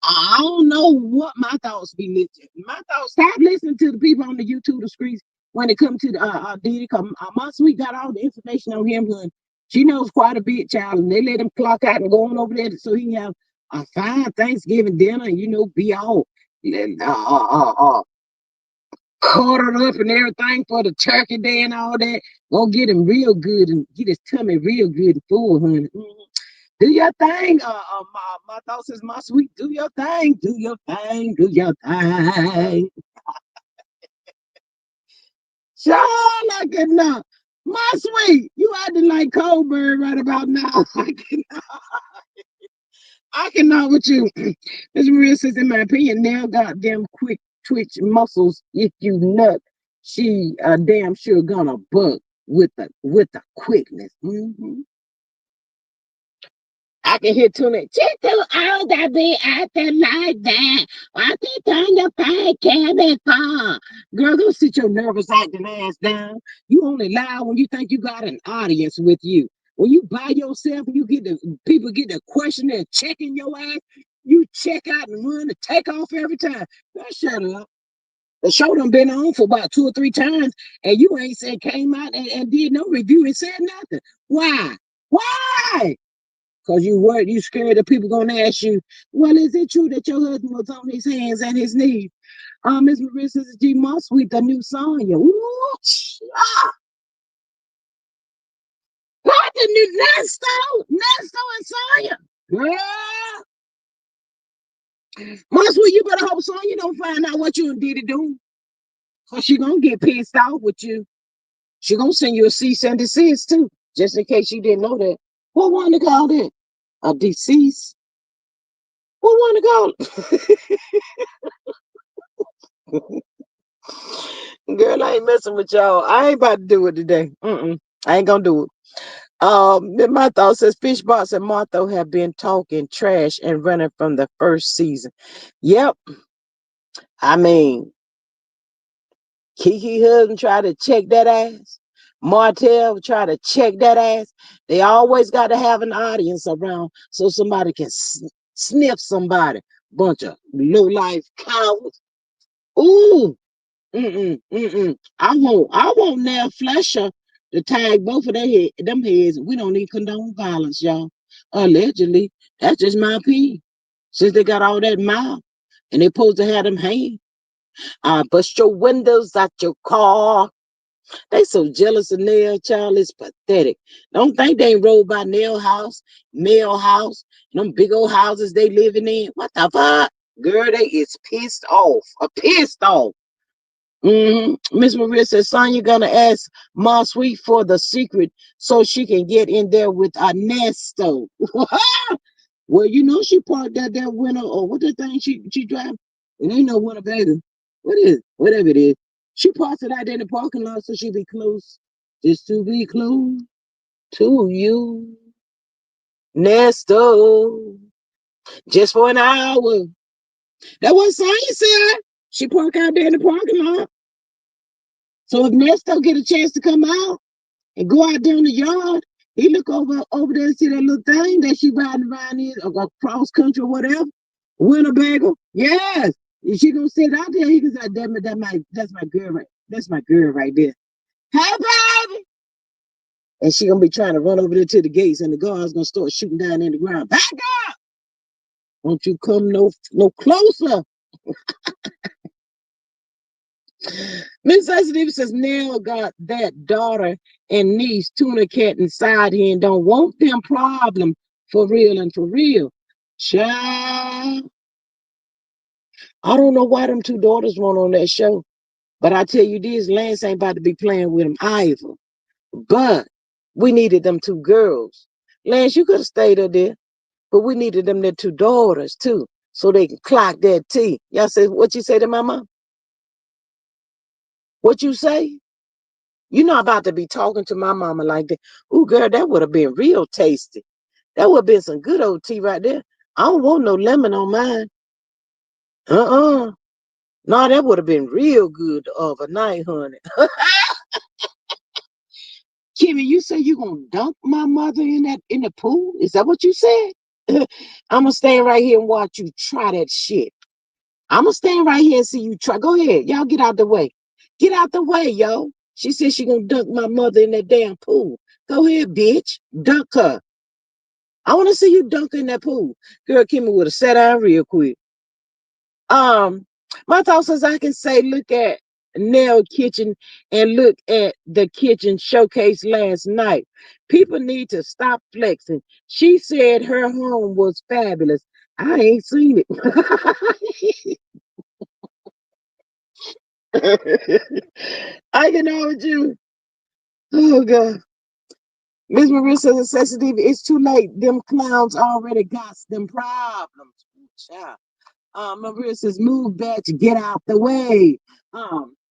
I don't know what my thoughts be listening. My thoughts stop listening to the people on the YouTube screens when it comes to the Diddy. Cause my sweet got all the information on him. Hun. She knows quite a bit, child, and they let him clock out and go on over there so he can have a fine Thanksgiving dinner and be all caught up and everything for the turkey day and all that. Go get him real good and get his tummy real good and full, honey. Do your thing. My thoughts is my sweet. Do your thing. Do your thing. Do your thing. Child, I cannot. My sweet, you acting like Coldbird right about now. I cannot with you. Miss Maria says, in my opinion, now goddamn quick twitch muscles. If you nut, she damn sure gonna buck. with the quickness. I can hear Tuna. Just do all that be acting like that. What you turn your fat cabin for? Girl, go sit your nervous acting ass down. You only lie when you think you got an audience with you. When you by yourself and you get the people get the question and checking your ass, you check out and run and take off every time. Girl, shut up. The show done been on for about 2 or 3 times, and you ain't said came out and did no review and said nothing. Why? Why? Because you worried, you scared that people gonna ask you, well, is it true that your husband was on his hands and his knees? Miss Marissa's G Moss with the new song. Ooh, not the new Nesto and Sonya. Girl, Moss, well, you better hope Sonya don't find out what you did to do. Cause she gonna get pissed off with you. She gonna send you a cease and desist too, just in case you didn't know that. What one to call that? A deceased? What one to call it? Girl, I ain't messing with y'all. I ain't about to do it today. I ain't gonna do it. My thought says Fishbox and Martha have been talking trash and running from the first season. Yep. I mean, Kiki husband tried to check that ass. Martell tried to check that ass. They always got to have an audience around so somebody can sniff somebody. Bunch of low life cowards. Ooh, I want Nell Fletcher to tag both of them heads. We don't need condone violence, y'all. Allegedly, that's just my opinion. Since they got all that mouth and they supposed to have them hands. Bust your windows out your car. They so jealous of Nell, child. It's pathetic. Don't think they ain't rolled by Nell house, Mel house, them big old houses they living in. What the fuck? Girl, they is pissed off. Pissed off. Miss Maria says, Sonya gonna ask Ma Sweet for the secret so she can get in there with Ernesto. Well, you know she parked that winter or what the thing she drive. It ain't no Winnebago. What is it? Whatever it is. She parks it out there in the parking lot so she be close. Just to be close to you. Nesto. Just for an hour. That was Sonya said. She parked out there in the parking lot. So if Nesto get a chance to come out and go out there in the yard, he look over there and see that little thing that she riding around in or cross country or whatever. Winnebago. Yes. If she gonna sit out there, he can say, damn it, that's my girl right. That's my girl right there. Hey baby. And she gonna be trying to run over there to the gates and the guards gonna start shooting down in the ground. Back up! Won't you come no closer? Miss Sensitive says Nell got that daughter and niece tuna cat inside here and don't want them problem for real and for real. Child, I don't know why them two daughters weren't on that show, but I tell you this, Lance ain't about to be playing with them either. But we needed them two girls. Lance, you could have stayed up there, but we needed them their two daughters too, so they can clock that tea. Y'all say what you say to my mom? What you say? You're not about to be talking to my mama like that. Ooh, girl, that would have been real tasty. That would have been some good old tea right there. I don't want no lemon on mine. Uh-uh. No, that would have been real good overnight, honey. Kimmie, you say you gonna dunk my mother in the pool? Is that what you said? I'm gonna stand right here and watch you try that shit. I'm gonna stand right here and see you try. Go ahead, y'all get out the way. Get out the way, yo. She said she gonna dunk my mother in that damn pool. Go ahead, bitch. Dunk her. I want to see you dunk in that pool. Girl, Kimmie would have sat down real quick. Um, my thought says I can say, look at Nell Kitchen and look at the kitchen showcase last night. People need to stop flexing. She said her home was fabulous. I ain't seen it. I can know with you. Oh God. Miss Marissa says it's too late. Them clowns already got them problems. Child. Maria says, move bitch, get out the way.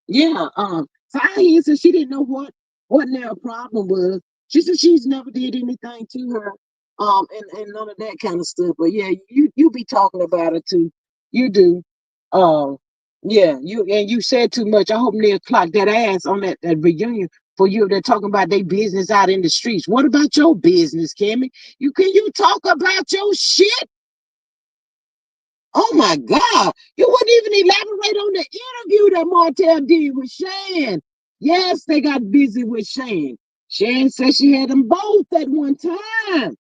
Yeah, so I said she didn't know what. what their problem was. She said she's never did anything to her, and none of that kind of stuff. But yeah, you be talking about it too. You do. Um, yeah, you said too much. I hope Neil clocked that ass on that reunion for you. They're talking about their business out in the streets. What about your business, Kimmie? You talk about your shit? Oh my God. You wouldn't even elaborate on the interview that Martell did with Shan. Yes, they got busy with Shan. Shan said she had them both at one time.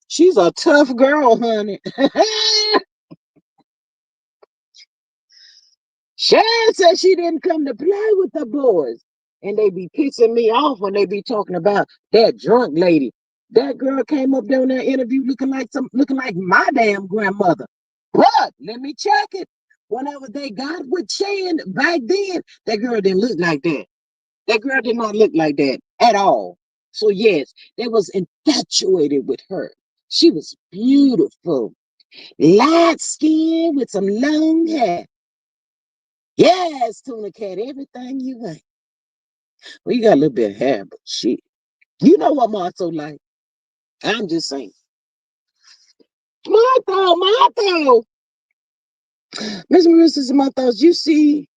She's a tough girl, honey. Shan said she didn't come to play with the boys. And they be pissing me off when they be talking about that drunk lady. That girl came up there in that interview looking like my damn grandmother. But let me check it. Whenever they got with Shan back then, that girl didn't look like that. That girl did not look like that at all. So yes, they was infatuated with her. She was beautiful, light skin with some long hair. Yes, Tuna Cat, everything you want. Well, you got a little bit of hair, but shit. You know what Martha like. I'm just saying. Martha. Miss Marissa says, Martha, you see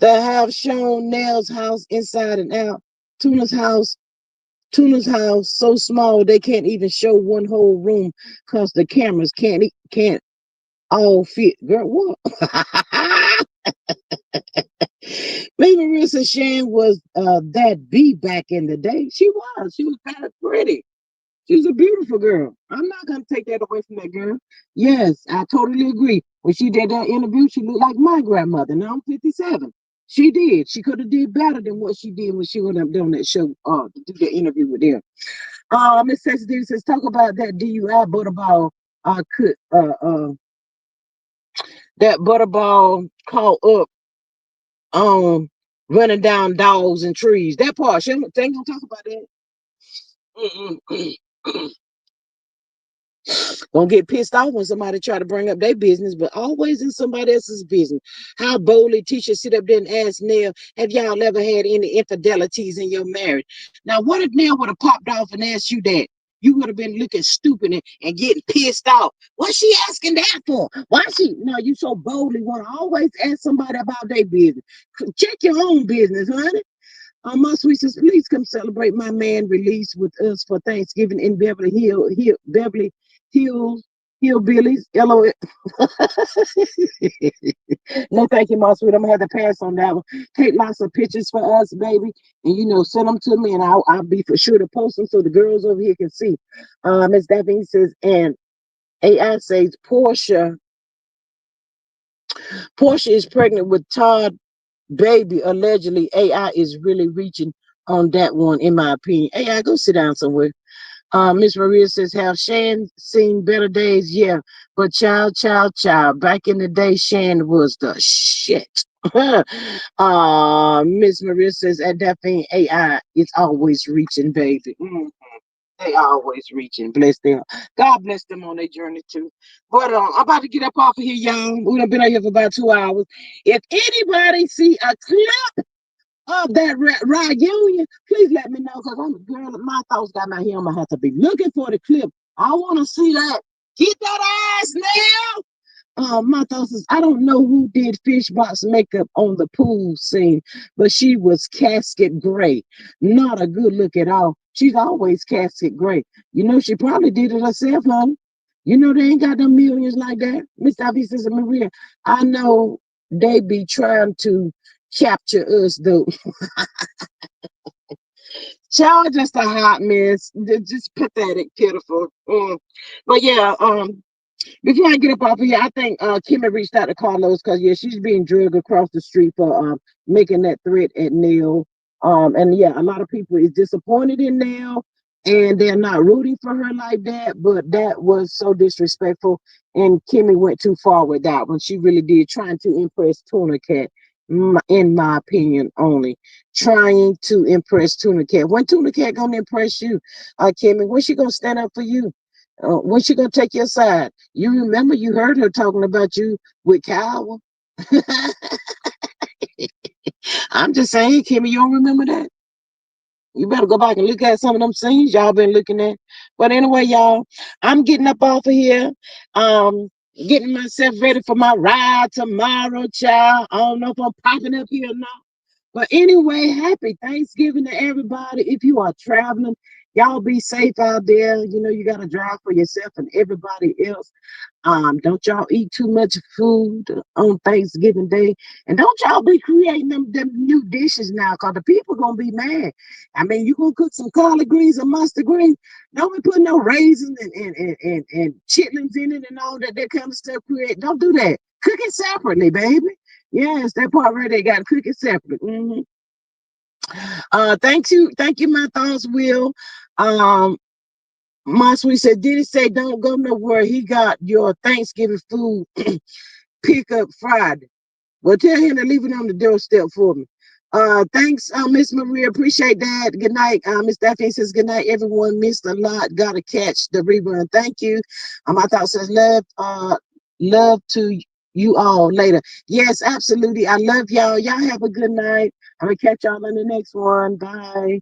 that have shown Nell's house inside and out. Tuna's house, Tuna's house so small they can't even show one whole room because the cameras can't all fit. Girl, what? Maybe Marissa Shane was that B back in the day. She was. She was kind of pretty. She was a beautiful girl. I'm not gonna take that away from that girl. Yes, I totally agree. When she did that interview, she looked like my grandmother. Now I'm 57. She did. She could have did better than what she did when she went up doing that show to do the interview with them. Miss Sexy Davis says talk about that DUI butterball could that butterball caught up running down dogs and trees. That part, she ain't gonna talk about that. Mm-mm. Gonna get pissed off when somebody try to bring up their business, but always in somebody else's business. How boldly teachers sit up there and ask Nell, have y'all ever had any infidelities in your marriage? Now, what if Nell would have popped off and asked you that? You would have been looking stupid and getting pissed off. What's she asking that for? Why she? No, you so boldly want to always ask somebody about their business. Check your own business, honey. My sweet sister, please come celebrate my man release with us for Thanksgiving in Beverly Hills, Hillbillies. LOL. No, thank you, my sweet. I'm gonna have to pass on that one. Take lots of pictures for us, baby, and send them to me, and I'll be for sure to post them so the girls over here can see. Miss Daphne says, and AI says Portia is pregnant with Todd baby. Allegedly, AI is really reaching on that one, in my opinion. AI, go sit down somewhere. Miss Maria says, have Shan seen better days? Yeah, but child. Back in the day, Shan was the shit. Miss Maria says, at that thing, AI is always reaching, baby. They always reaching. Bless them. God bless them on their journey too. But I'm about to get up off of here, y'all. We've been out here for about 2 hours. If anybody see a clip of that reunion, please let me know because I'm girl. My thoughts got my hair. I'm gonna have to be looking for the clip. I want to see that. Get that ass now. My thoughts is I don't know who did Fishbox makeup on the pool scene, but she was casket gray. Not a good look at all. She's always casket gray. She probably did it herself, honey. They ain't got no millions like that. Miss Ivy says, Maria, I know they be trying to capture us though. Child, just a hot mess. Just pathetic, pitiful. But yeah, before I get up off of here, I think Kimmie reached out to Carlos because yeah, she's being drugged across the street for making that threat at Nell. And yeah, a lot of people is disappointed in Nell and they're not rooting for her like that. But that was so disrespectful, and Kimmie went too far with that one. She really did, trying to impress Tuna Cat, in my opinion, only trying to impress Tuna Cat. When Tuna Cat gonna impress you, Kimmie? When she gonna stand up for you? When she gonna take your side? You remember you heard her talking about you with Kyle. I'm just saying, Kimmy, you don't remember that? You better go back and look at some of them scenes y'all been looking at. But anyway, y'all, I'm getting up off of here. Um, Getting myself ready for my ride tomorrow, child. I don't know if I'm popping up here or not. But anyway, happy Thanksgiving to everybody. If you are traveling, y'all be safe out there. You know, you got to drive for yourself and everybody else. Don't y'all eat too much food on Thanksgiving Day. And don't y'all be creating them new dishes now, because the people gonna be mad. I mean, you gonna cook some collard greens or mustard greens. Don't be putting no raisins and chitlins in it and all that kind of stuff. Don't do that. Cook it separately, baby. Yes, that part right there, gotta cook it separate. Thank you, my thoughts, Will. Um, my sweet said, did he say don't go nowhere? He got your Thanksgiving food pick up Friday. Well, tell him to leave it on the doorstep for me. Thanks, Miss Maria. Appreciate that. Good night. Miss Daphne says, good night, everyone. Missed a lot. Gotta catch the rerun. Thank you. My thought says, love to you all later. Yes, absolutely. I love y'all. Y'all have a good night. I'm gonna catch y'all in the next one. Bye.